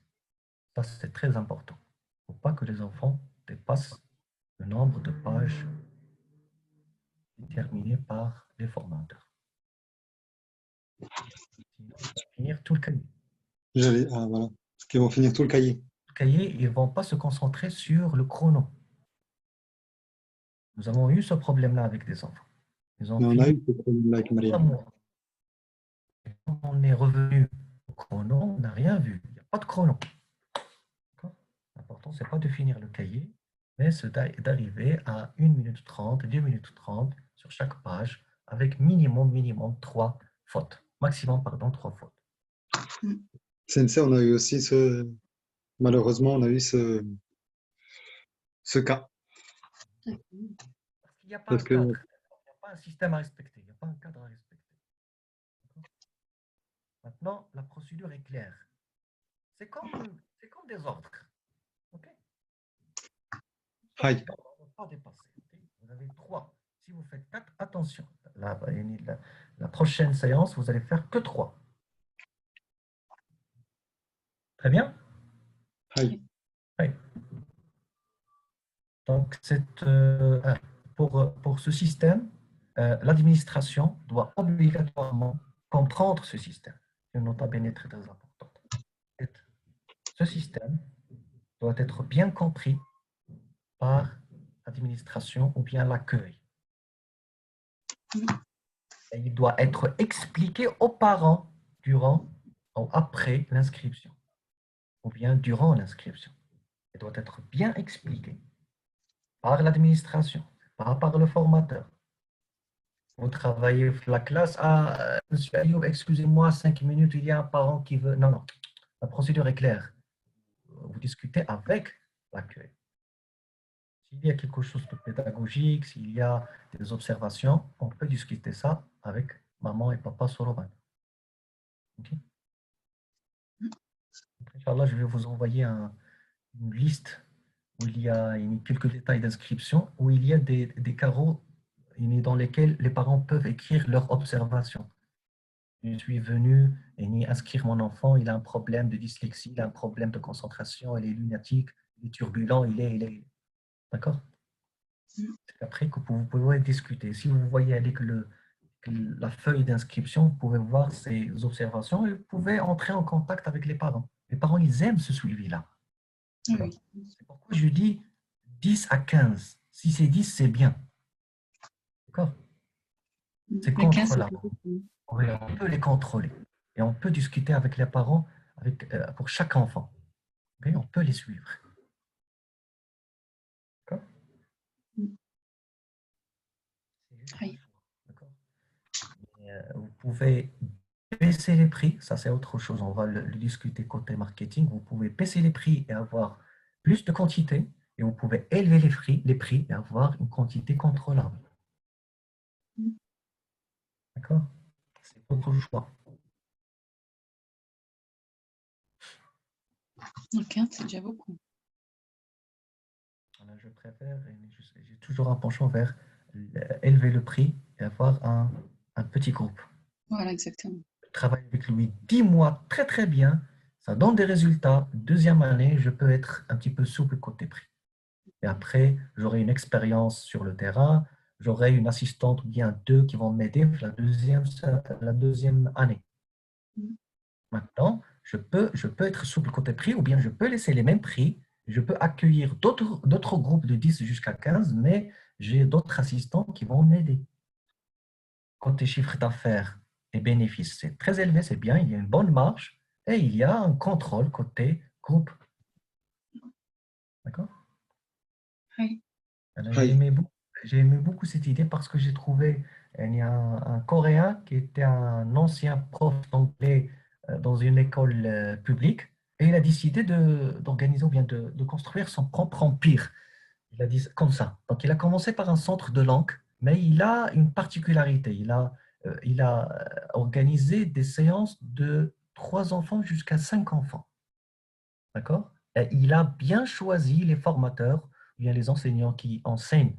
Ça, c'est très important. Il ne faut pas que les enfants dépassent le nombre de pages déterminé par les formateurs. Sinon, ils vont finir tout le cahier. Ah, voilà. Parce qu'ils vont finir tout le cahier. Le cahier, ils ne vont pas se concentrer sur le chrono. Nous avons eu ce problème-là avec des enfants. Ils ont Mais on a fini eu ce problème-là avec 3 Mariam. mois. Et quand on est revenu au chrono, on n'a rien vu. Il n'y a pas de chrono. L'important, ce n'est pas de finir le cahier, mais c'est d'arriver à 1 minute 30, 2 minutes 30 sur chaque page, avec minimum 3 fautes. Maximum, pardon, 3 fautes. Sensei, on a eu aussi malheureusement, on a eu ce cas. Parce qu'il n'y a pas un Parce que, cadre, il n'y a pas un système à respecter, il n'y a pas un cadre à respecter. Maintenant, la procédure est claire. C'est comme des ordres. OK? Aïe. On ne va pas dépasser. Okay? Vous avez 3. Si vous faites 4, attention. La prochaine séance, vous allez faire que 3. Très bien? Aïe. Oui. Donc, pour ce système, l'administration doit obligatoirement comprendre ce système. C'est une nota bene très importante. Ce système doit être bien compris par l'administration ou bien l'accueil. Et il doit être expliqué aux parents durant ou après l'inscription, ou bien durant l'inscription. Il doit être bien expliqué par l'administration, pas par le formateur. Vous travaillez la classe. Ah, monsieur Ayoub, excusez-moi, 5 minutes, il y a un parent qui veut. Non, non, la procédure est claire. Vous discutez avec l'accueil. S'il y a quelque chose de pédagogique, s'il y a des observations, on peut discuter ça avec maman et papa Soroban. Okay? Inch'Allah, je vais vous envoyer une liste où il y a quelques détails d'inscription, où il y a des carreaux dans lesquels les parents peuvent écrire leurs observations. Je suis venu inscrire mon enfant, il a un problème de dyslexie, il a un problème de concentration, il est lunatique, il est turbulent, il est. D'accord? C'est après que vous pouvez discuter. Si vous voyez avec la feuille d'inscription, vous pouvez voir ces observations et vous pouvez entrer en contact avec les parents. Les parents, ils aiment ce suivi-là. Oui. C'est pourquoi je dis 10 à 15. Si c'est 10, c'est bien. D'accord? C'est Mais 15, c'est contrôlable. Oui, on peut les contrôler. Et on peut discuter avec les parents pour chaque enfant. Okay? On peut les suivre. D'accord? C'est juste Oui. le choix. Vous pouvez baisser les prix. Ça, c'est autre chose. On va le discuter côté marketing. Vous pouvez baisser les prix et avoir plus de quantité. Et vous pouvez élever les prix et avoir une quantité contrôlable. D'accord? C'est votre choix. Donc 15, c'est déjà beaucoup. Je préfère, j'ai toujours un penchant vers élever le prix et avoir un petit groupe. Voilà, exactement. Je travaille avec lui 10 mois très très bien, ça donne des résultats. Deuxième année, je peux être un petit peu souple côté prix. Et après, j'aurai une expérience sur le terrain, j'aurai une assistante ou bien 2 qui vont m'aider la deuxième année. Maintenant, je peux être souple côté prix ou bien je peux laisser les mêmes prix. Je peux accueillir d'autres groupes de 10 jusqu'à 15, mais j'ai d'autres assistants qui vont m'aider. Côté chiffre d'affaires et bénéfices, c'est très élevé, c'est bien, il y a une bonne marge et il y a un contrôle côté groupe. D'accord? Oui. J'ai aimé beaucoup cette idée parce que j'ai trouvé il y a un Coréen qui était un ancien prof d'anglais dans une école publique et il a décidé d'organiser ou bien de construire son propre empire. Il a dit comme ça. Donc, il a commencé par un centre de langue, mais il a une particularité. Il a organisé des séances de 3 enfants jusqu'à 5 enfants. D'accord? Et il a bien choisi les formateurs, ou bien les enseignants qui enseignent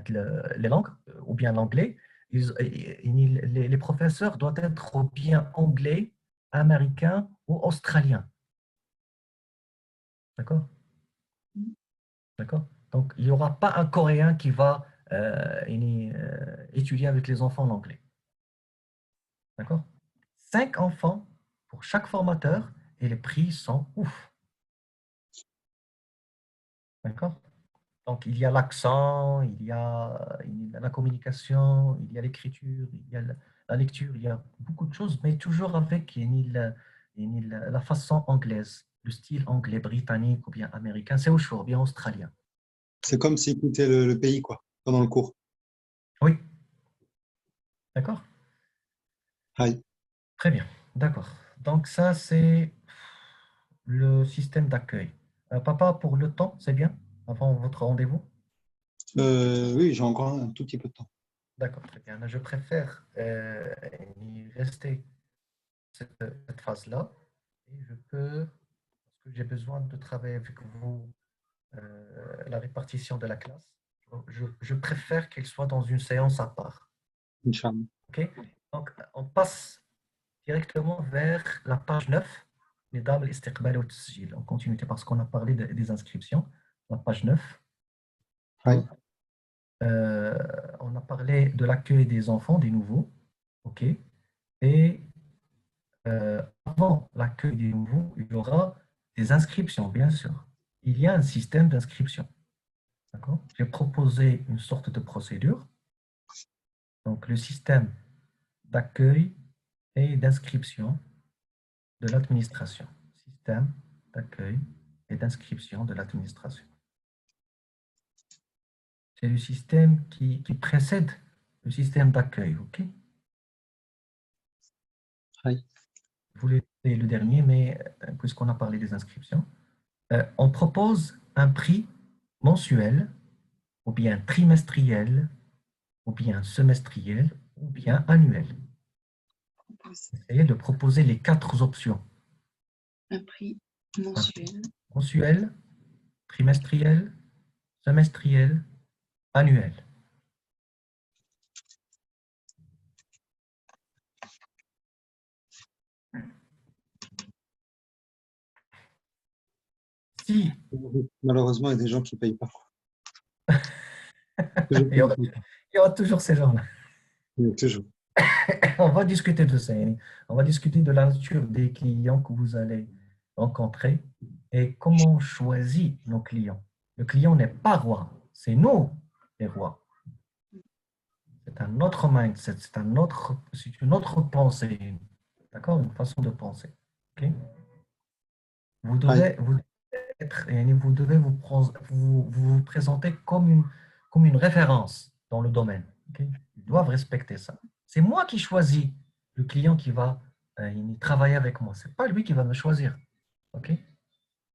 les langues, ou bien l'anglais. Les professeurs doivent être ou bien anglais, américains ou australiens. D'accord? D'accord? Donc, il n'y aura pas un Coréen qui va étudier avec les enfants l'anglais. D'accord? 5 enfants pour chaque formateur et les prix sont ouf. D'accord? Donc, il y a l'accent, il y a la communication, il y a l'écriture, il y a la lecture, il y a beaucoup de choses, mais toujours avec la façon anglaise, le style anglais, britannique ou bien américain, c'est au choix, ou bien australien. C'est comme s'ils quittaient le pays, quoi, pendant le cours. Oui, d'accord? Aïe. Très bien, d'accord. Donc, ça, c'est le système d'accueil. Papa, pour le temps, c'est bien, avant votre rendez-vous? Oui, j'ai encore un tout petit peu de temps. D'accord, très bien. Je préfère y rester cette phase-là et je peux, parce que j'ai besoin de travailler avec vous, la répartition de la classe, je préfère qu'elle soit dans une séance à part. Inch'Allah. OK? Donc, on passe directement vers la page 9, Nidam al-Istiqbal wa Tasjil, en continuité, parce qu'on a parlé des inscriptions. La page 9, Aïe. on a parlé de l'accueil des enfants, des nouveaux. OK? Et avant l'accueil des nouveaux, il y aura des inscriptions, bien sûr. Il y a un système d'inscription. D'accord? J'ai proposé une sorte de procédure. Donc, le système d'accueil et d'inscription de l'administration. Système d'accueil et d'inscription de l'administration. C'est le système qui précède le système d'accueil. OK? Aïe. Je voulais dire le dernier, mais puisqu'on a parlé des inscriptions, on propose un prix mensuel ou bien trimestriel, ou bien semestriel, ou bien annuel. Essayez de proposer les 4 options. Un prix mensuel. Mensuel, trimestriel, semestriel, annuel. Si Malheureusement, il y a des gens qui ne payent pas. Toujours il y aura, il y aura toujours ces gens-là. toujours. On va discuter de ça. Yani. On va discuter de la nature des clients que vous allez rencontrer et comment on choisit nos clients. Le client n'est pas roi, c'est nous les rois. C'est un autre mindset, c'est une autre pensée, d'accord? Une façon de penser. Ok. Vous Aïe. devez, vous être, vous devez vous présenter comme une référence dans le domaine. Ok. Ils doivent respecter ça. C'est moi qui choisis le client qui va travailler avec moi. C'est pas lui qui va me choisir. Ok.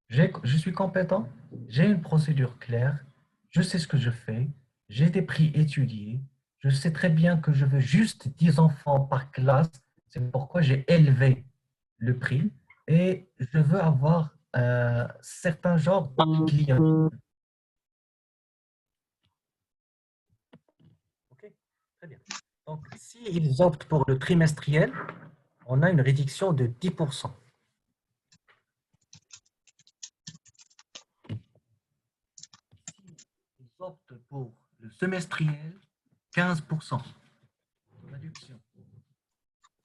Je suis compétent, j'ai une procédure claire, je sais ce que je fais, j'ai des prix étudiés, je sais très bien que je veux juste 10 enfants par classe, c'est pourquoi j'ai élevé le prix et je veux avoir certains genres de clients. Ok, très bien. Donc, s'ils optent pour le trimestriel, on a une réduction de 10%. S'ils optent pour le semestriel, 15% de réduction.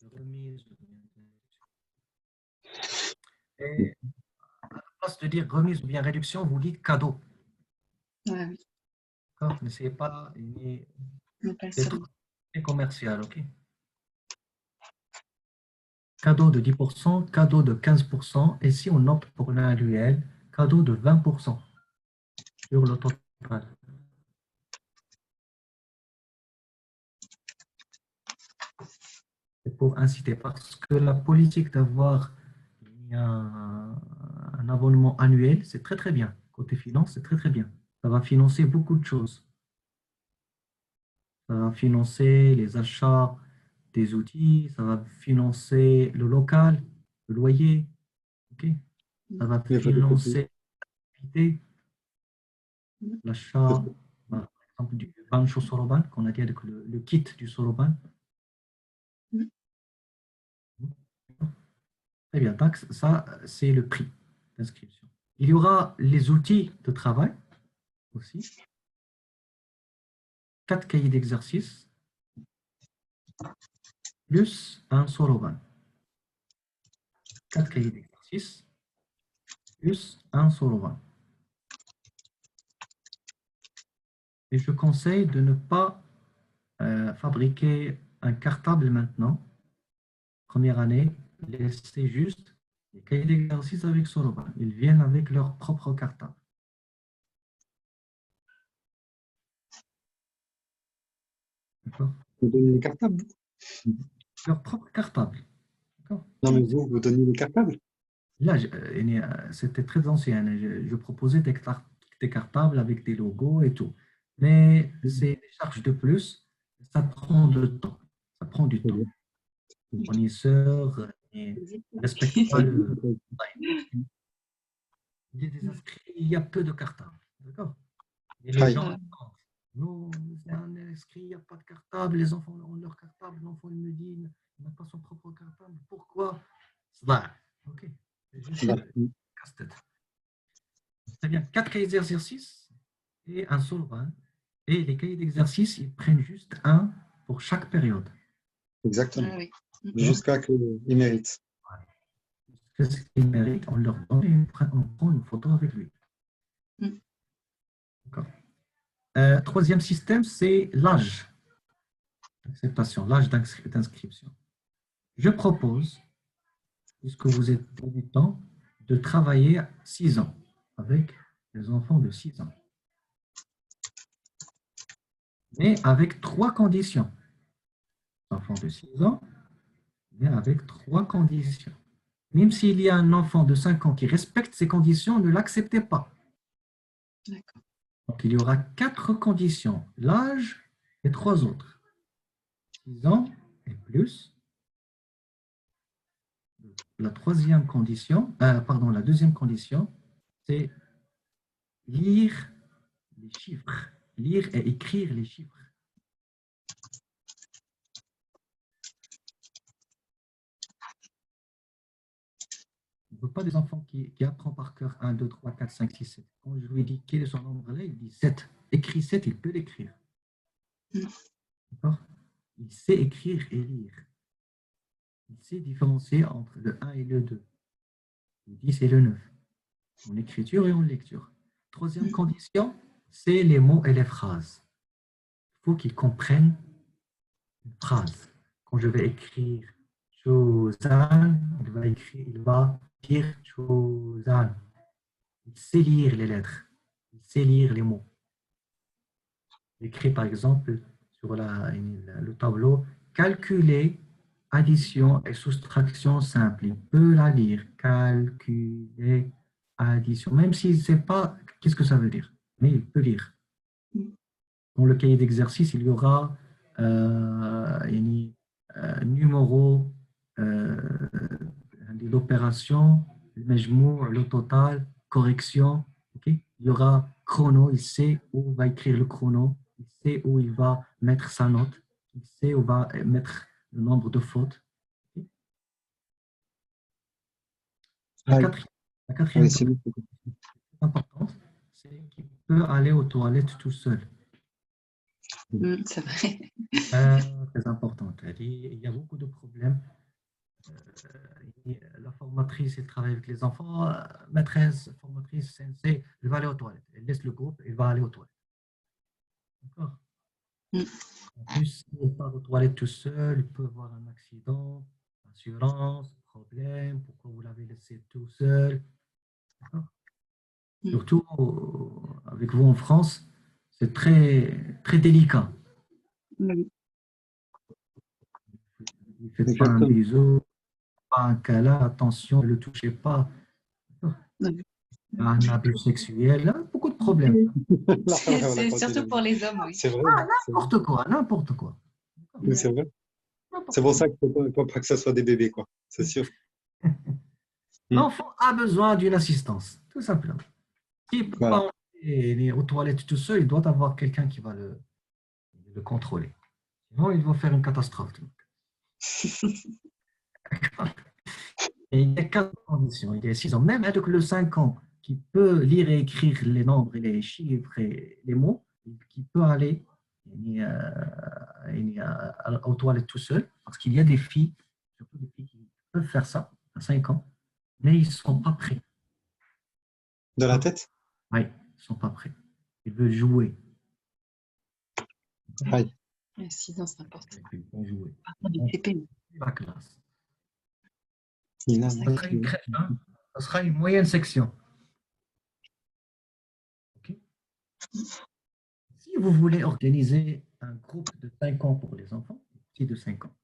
De remise. Et à la place de dire remise ou bien réduction, vous dites cadeau. Ouais, D'accord. N'essayez pas on passe sur d'être très commercial. Ok. Cadeau de 10%, cadeau de 15%, et si on opte pour l'annuel, cadeau de 20% sur le total. pour inciter, parce que la politique d'avoir un abonnement annuel, c'est très très bien. Côté finance, c'est très très bien. Ça va financer beaucoup de choses. Ça va financer les achats des outils, ça va financer le local, le loyer, ok? Ça va Mais il faut des copies. financer l'activité, l'achat, par exemple, du Bancho Soroban, qu'on a dit avec le kit du Soroban. Très bien, donc ça, c'est le prix d'inscription. Il y aura les outils de travail aussi, 4 cahiers d'exercice, plus un Soroban. 4 cahiers d'exercice, plus un Soroban. Et je conseille de ne pas fabriquer un cartable maintenant, première année, laissez juste les cahiers d'exercice avec Soroban. Ils viennent avec leur propre cartable. D'accord? Vous donnez les cartables? Leur propre cartable. D'accord? Non, mais vous donnez les cartables? Là, c'était très ancien. Je proposais des cartables avec des logos et tout. Mais c'est des charges de plus. Ça prend du temps. Ça prend du Très temps. bien. Les fournisseurs ne respectent pas le time. Il y a des inscrits, il y a peu de cartables. D'accord? Et les gens attendent. Nous, c'est un inscrit, il n'y a pas de cartable. Les enfants ont leur cartable. L'enfant, il me dit, il n'a pas son propre cartable. Pourquoi? Ça. OK. C'est juste casse-tête. Très bien. 4 cahiers d'exercice et un Soroban. Et les cahiers d'exercice, ils prennent juste un pour chaque période. Exactement. Ah oui. Jusqu'à qu'ils méritent. Qu'est-ce qu'ils méritent? On leur donne et on prend une photo avec lui. D'accord. Troisième système, c'est l'âge d'acceptation, l'âge d'inscription. Je propose, puisque vous êtes débutant, de travailler 6 ans avec les enfants de 6 ans. Mais avec 3 conditions. Enfants de 6 ans, mais avec 3 conditions. Même s'il y a un enfant de 5 ans qui respecte ces conditions, ne l'acceptez pas. D'accord. Donc, il y aura 4 conditions, l'âge et 3 autres. 6 ans et plus. La deuxième condition, c'est lire les chiffres, lire et écrire les chiffres. On ne veut pas des enfants qui apprennent par cœur 1, 2, 3, 4, 5, 6, 7. Quand je lui dis quel est son nombre là, il dit 7. Écrit 7, il peut l'écrire. D'accord? Il sait écrire et lire. Il sait différencier entre le 1 et le 2, le 10 et le 9, en écriture et en lecture. Troisième condition, c'est les mots et les phrases. Il faut qu'ils comprennent une phrase. Quand je vais écrire Chosan, il va dire Chosan. Il sait lire les lettres, il sait lire les mots. Écrit par exemple sur le tableau, calculer, addition et soustraction simple. Il peut la lire, calculer, addition, même s'il ne sait pas qu'est-ce que ça veut dire, mais il peut lire. Dans le cahier d'exercice, il y aura numéro l'opération, le majmou', le total, correction. Okay? Il y aura chrono, il sait où va écrire le chrono, il sait où il va mettre sa note, il sait où va mettre le nombre de fautes. Okay? La quatrième C'est importante, c'est qu'il peut aller aux toilettes tout seul. C'est vrai. Très importante. Il y a beaucoup de problèmes. La formatrice, elle travaille avec les enfants. Maîtresse, formatrice, sensei, elle va aller aux toilettes. Elle laisse le groupe, elle va aller aux toilettes. D'accord? En plus, s'il part aux toilettes tout seul, il peut avoir un accident, assurance, problème, pourquoi vous l'avez laissé tout seul. D'accord? Surtout avec vous en France, c'est très, très délicat. Ne faites pas un Exactement. bisou, pas un câlin, attention, ne le touchez pas. Un abus sexuel, hein, beaucoup de problèmes. Là, ouais, on a C'est continué. surtout pour les hommes, oui. C'est vrai. C'est vrai. N'importe quoi, n'importe quoi. Mais c'est vrai. C'est N'importe pour quoi. ça qu'il ne faut pas que ça soit des bébés, quoi. C'est sûr. Mm. L'enfant a besoin d'une assistance, tout simplement. S'il ne peut Voilà. pas aller aux toilettes tout seul, il doit avoir quelqu'un qui va le contrôler. Sinon, il va faire une catastrophe. Et il y a 4 conditions. Il y a 6 ans. Même avec le 5 ans, qui peut lire et écrire les nombres et les chiffres et les mots, qui peut aller aux toilettes tout seul, parce qu'il y a des filles, surtout des filles qui peuvent faire ça à 5 ans, mais ils ne sont pas prêts. De la tête? Oui, ils ne sont pas prêts. Ils veulent jouer. Aïe. 6 ans, c'est important. Ils veulent jouer. Du CP. La classe. Il a Ça sera une crèche, hein. Ça sera une moyenne section. Ok. Si vous voulez organiser un groupe de 5 ans pour les enfants, petits de 5 ans,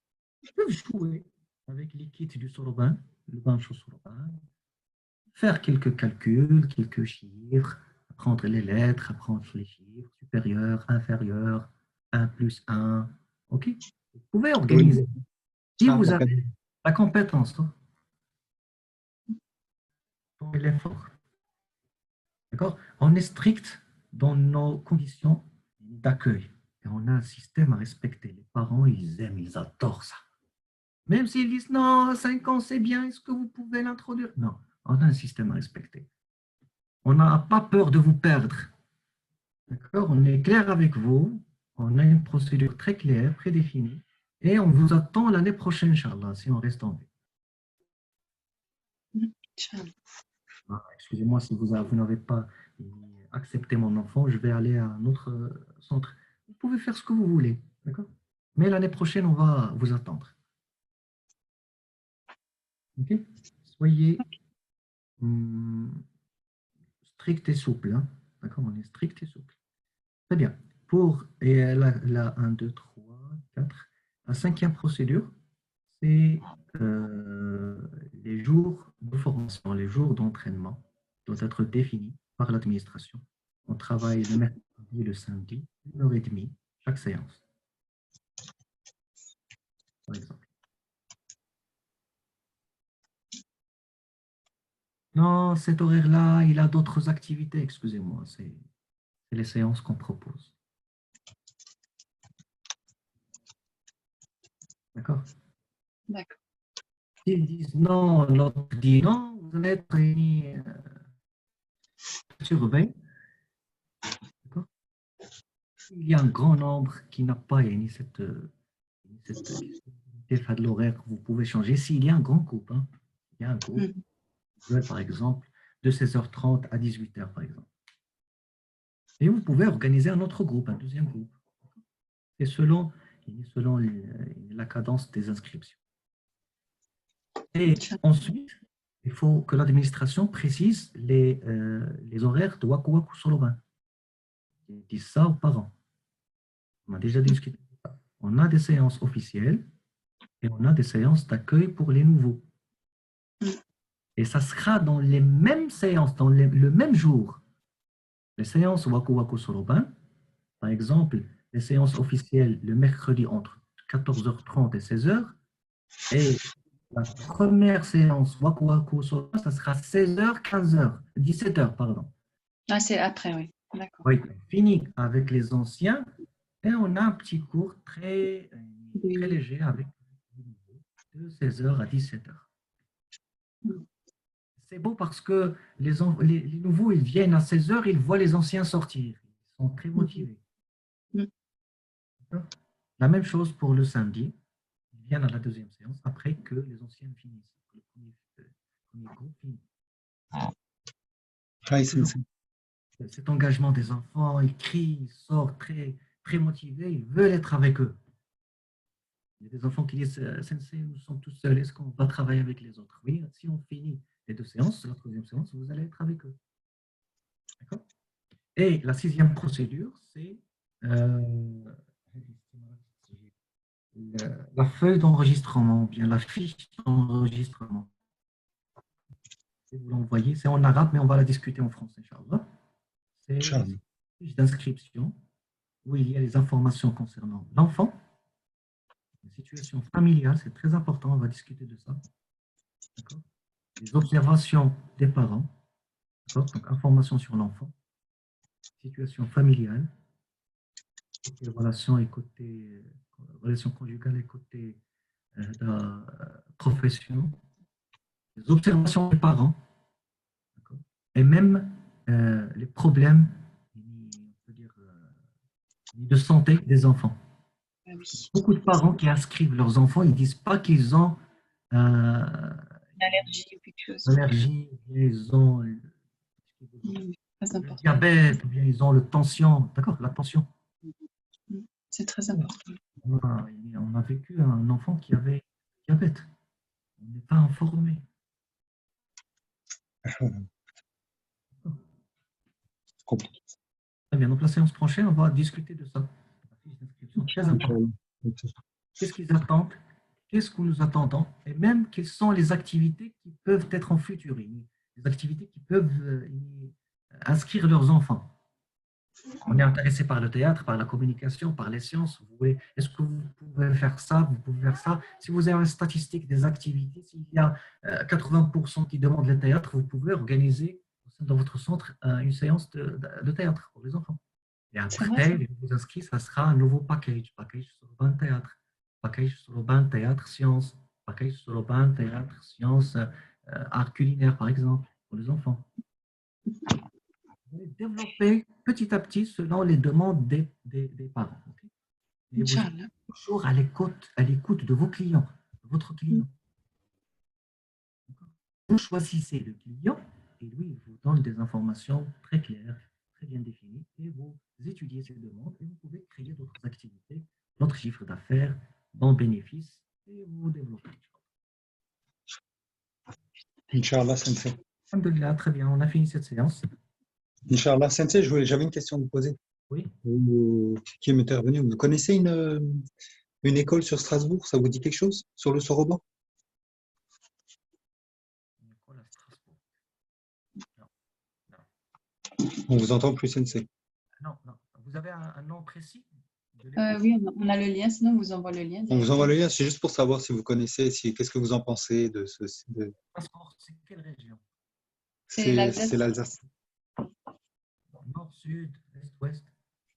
ils peuvent jouer avec les kits du Soroban, le bancho Soroban, faire quelques calculs, quelques chiffres, apprendre les lettres, apprendre les chiffres supérieurs, inférieurs, 1 plus 1. OK? Vous pouvez organiser. Si Ah, vous d'accord. avez la compétence, hein, l'effort. D'accord? On est strict dans nos conditions d'accueil. Et on a un système à respecter. Les parents, ils aiment, ils adorent ça. Même s'ils disent non, à 5 ans, c'est bien, est-ce que vous pouvez l'introduire? Non, on a un système à respecter. On n'a pas peur de vous perdre. D'accord? On est clair avec vous. On a une procédure très claire, prédéfinie. Et on vous attend l'année prochaine, Inch'Allah, si on reste en vie. Excusez-moi si vous n'avez pas accepté mon enfant, je vais aller à un autre centre. Vous pouvez faire ce que vous voulez, d'accord? Mais l'année prochaine, on va vous attendre. Ok. Soyez strict et souple, hein. D'accord? On est strict et souple. Très bien. Pour la 1, 2, 3, 4, la 5e procédure, c'est les jours de formation, les jours d'entraînement doivent être définis par l'administration. On travaille le mercredi et le samedi, 1h30 chaque séance, par exemple. Non, cet horaire-là, il a d'autres activités, excusez-moi, c'est les séances qu'on propose. D'accord? D'accord. S'ils disent non, l'autre dit non, vous allez être réunis surveillés. D'accord? Il y a un grand nombre qui n'a pas cette défa de l'horaire, vous pouvez changer. S'il y a un grand groupe, hein, il y a un groupe, par exemple, de 16h30 à 18h, par exemple. Et vous pouvez organiser un autre groupe, un deuxième groupe. Et selon la cadence des inscriptions. Et ensuite, il faut que l'administration précise les horaires de Waku Waku Soroban. Ils disent ça aux parents. On a déjà discuté de ça. On a des séances officielles et on a des séances d'accueil pour les nouveaux. Et ça sera dans les mêmes séances, dans le même jour. Les séances Waku Waku Soroban, par exemple, les séances officielles le mercredi entre 14h30 et 16h, et la première séance Waku Waku Soroban, ça sera 16h, 15h, 17h, pardon. Ah, c'est après, oui. D'accord. Oui, fini avec les anciens, et on a un petit cours très léger avec de 16h à 17h. C'est beau parce que les nouveaux, ils viennent à 16h, ils voient les anciens sortir. Ils sont très motivés. La même chose pour le samedi. Ils viennent à la deuxième séance après que les anciens finissent. Le premier groupe finit. Cet engagement des enfants, ils crient, ils sortent très, très motivés, ils veulent être avec eux. Il y a des enfants qui disent Sensei, nous sommes tous seuls, est-ce qu'on va travailler avec les autres? Oui, si on finit les 2 séances, la 3e séance, vous allez être avec eux. D'accord? Et la 6e procédure, c'est la feuille d'enregistrement, ou bien la fiche d'enregistrement. Si vous l'envoyez, c'est en arabe, mais on va la discuter en français, Inch'Allah. C'est Inch'Allah. une fiche d'inscription où il y a les informations concernant l'enfant, la situation familiale, c'est très important, on va discuter de ça. Les observations des parents, donc informations sur l'enfant, situation familiale, côté relations et côté relations conjugales et côté de la profession, les observations des parents, et même les problèmes on peut dire, de santé des enfants. Ah oui. Beaucoup de parents qui inscrivent leurs enfants, ils ne disent pas qu'ils ont Une allergie ou quelque chose. allergie, ils ont Très le important. diabète, ou bien ils ont le tension, d'accord, la tension. C'est très important. On a vécu un enfant qui avait diabète. On n'est pas informé. Compliqué. Très bien, donc la séance prochaine, on va discuter de ça. La fiche d'inscription, très important. Qu'est-ce qu'ils attendent? Qu'est-ce que nous attendons? Et même, quelles sont les activités qui peuvent être en futur? Les activités qui peuvent inscrire leurs enfants. On est intéressé par le théâtre, par la communication, par les sciences. Est-ce que vous pouvez faire ça? Vous pouvez faire ça. Si vous avez une statistique des activités, s'il y a 80% qui demandent le théâtre, vous pouvez organiser dans votre centre une séance de théâtre pour les enfants. Et après, les nouveaux inscrits, ça sera un nouveau package. Package sur le ban théâtre. Package sur le ban théâtre, sciences. Package sur le ban théâtre, sciences, art culinaire, par exemple, pour les enfants. Développer petit à petit selon les demandes des parents. Okay? Et vous êtes toujours à l'écoute de vos clients, de votre client. Vous choisissez le client et lui, il vous donne des informations très claires, très bien définies, et vous étudiez ces demandes et vous pouvez créer d'autres activités, d'autres chiffres d'affaires, bons bénéfices, et vous développez. Inch'Allah, Sensei. Alhamdulillah, très bien, on a fini cette séance. Inch'Allah, Sensei, j'avais une question à vous poser. Oui. Qui m'est intervenu. Vous connaissez une école sur Strasbourg? Ça vous dit quelque chose? Sur le Soroban? Une école à Strasbourg. On vous entend plus, Sensei. Non. Vous avez un nom précis? Oui, on a le lien, sinon on vous envoie le lien. On vous envoie le lien, c'est juste pour savoir si vous connaissez, qu'est-ce que vous en pensez de ce. Strasbourg, c'est quelle région? C'est l'Alsace. Nord, sud, est, ouest?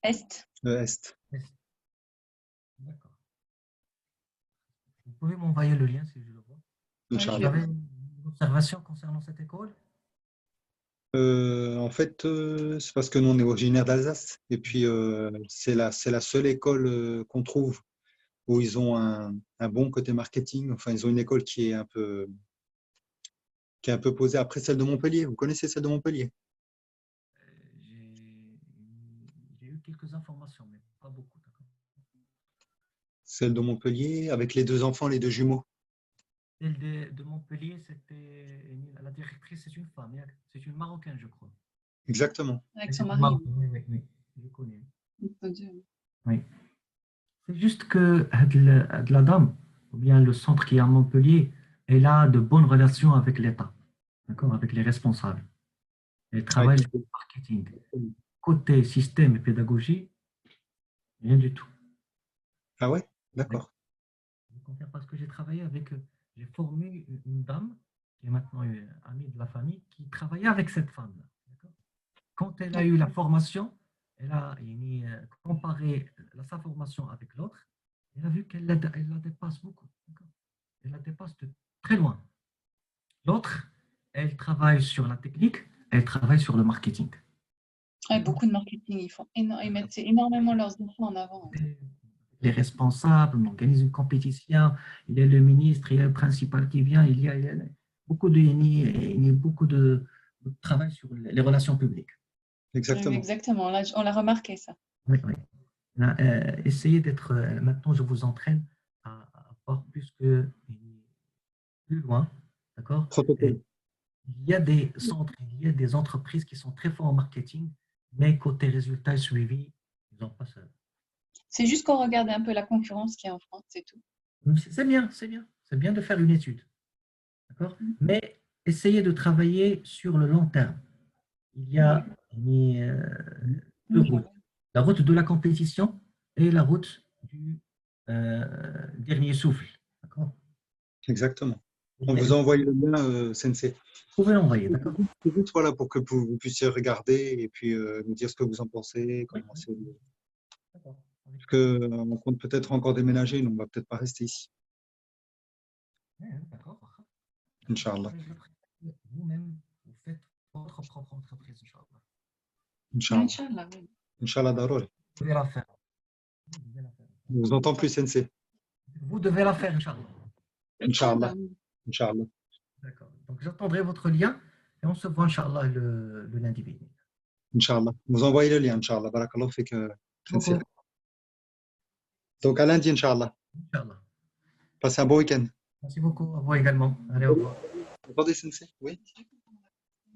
Est. Est. D'accord. Vous pouvez m'envoyer le lien si je le vois. Inch'Allah. Vous avez une observation concernant cette école? En fait, c'est parce que nous, on est originaire d'Alsace. Et puis, c'est la seule école qu'on trouve où ils ont un bon côté marketing. Enfin, ils ont une école qui est un peu posée après celle de Montpellier. Vous connaissez celle de Montpellier? J'ai eu quelques informations, mais pas beaucoup. Celle de Montpellier, avec les deux enfants, les deux jumeaux. Celle de Montpellier, c'était la directrice, c'est une femme, c'est une Marocaine, je crois. Exactement. Avec son mari. Oui, je connais. Oui. C'est juste que la dame, ou bien le centre qui est à Montpellier, elle a de bonnes relations avec l'État, d'accord, avec les responsables. Elle travaille sur le marketing. Côté système et pédagogie, rien du tout. Ah ouais? D'accord. Parce que j'ai travaillé avec, j'ai formé une dame qui est maintenant amie de la famille qui travaillait avec cette femme-là. Quand elle a eu la formation, elle a comparé sa formation avec l'autre. Elle a vu qu'elle la dépasse beaucoup. Elle la dépasse de très loin. L'autre, elle travaille sur la technique, elle travaille sur le marketing. Beaucoup de marketing, ils mettent énormément leurs enfants en avant. Les responsables, on organise une compétition, il y a le ministre, il y a le principal qui vient, il y a beaucoup de travail sur les relations publiques. Exactement. Exactement, là, on l'a remarqué ça. Oui. Essayez d'être, maintenant je vous entraîne à voir plus loin, d'accord? Il y a des centres, il y a des entreprises qui sont très forts en marketing, mais côté résultat suivi, ils n'ont pas ça. C'est juste qu'on regarde un peu la concurrence qu'il y a en France, c'est tout. C'est bien, c'est bien. C'est bien de faire une étude. D'accord? Mais essayez de travailler sur le long terme. Il y a deux routes. La route de la compétition et la route du dernier souffle. D'accord? Exactement. On Mais vous a envoyé le lien, Sensei. vous pouvez l'envoyer, d'accord? C'est juste voilà, pour que vous puissiez regarder et puis nous dire ce que vous en pensez. Comment c'est. D'accord. Parce qu'on compte peut-être encore déménager, donc on va peut-être pas rester ici. Ouais, d'accord. Inch'Allah. Vous-même, vous faites votre propre entreprise, Inch'Allah. Inch'Allah. Inch'Allah, oui. Inch'Allah Darol. Vous devez la faire. Vous devez la faire. On vous entend plus, Sensei. Vous devez la faire, Inch'Allah. Inch'Allah. Inch'Allah. D'accord. Donc, j'attendrai votre lien et on se voit, Inch'Allah, le lundi. Inch'Allah. Vous envoyez le lien, Inch'Allah. Barakallah fait que Sensei. Beaucoup. Donc à lundi, Inch'Allah. Inch'Allah. Passez un beau week-end. Merci beaucoup. À vous également. Allez, au revoir. Attendez, Sensei. Oui.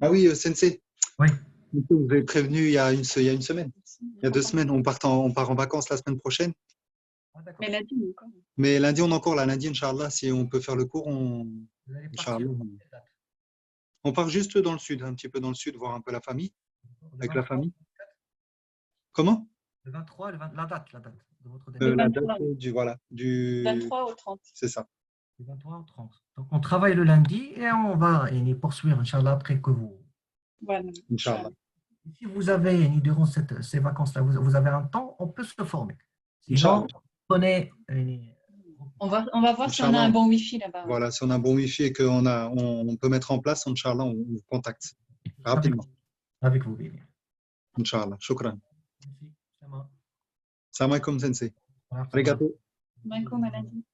Ah oui, Sensei. Oui. Vous avez prévenu il y a une semaine. Il y a 2 semaines, on part en vacances la semaine prochaine. Ah, d'accord. Mais lundi, encore. Mais lundi, on est encore là. Lundi, Inch'Allah, si on peut faire le cours, Vous allez partir. Inch'Allah. On part juste dans le sud, un petit peu dans le sud, voir un peu la famille, avec la famille. Comment? Le 23, la date de votre Le déménagement. La 23. date du 23 au 30. C'est ça. Le 23 au 30. Donc, on travaille le lundi et on va poursuivre, Inch'Allah, après que vous. Voilà. Inch'Allah. Si vous avez, durant ces vacances-là, vous avez un temps, on peut se former. Sinon, Inch'Allah. prenez. On va voir si on a un bon Wi-Fi là-bas. Voilà, si on a un bon Wi-Fi et on peut mettre en place, Inch'Allah, on vous contacte rapidement. Avec vous, bien. Inch'Allah. Shukran. Merci. Salam alaikum, Sensei. Arigato. Malcolm, elle a dit.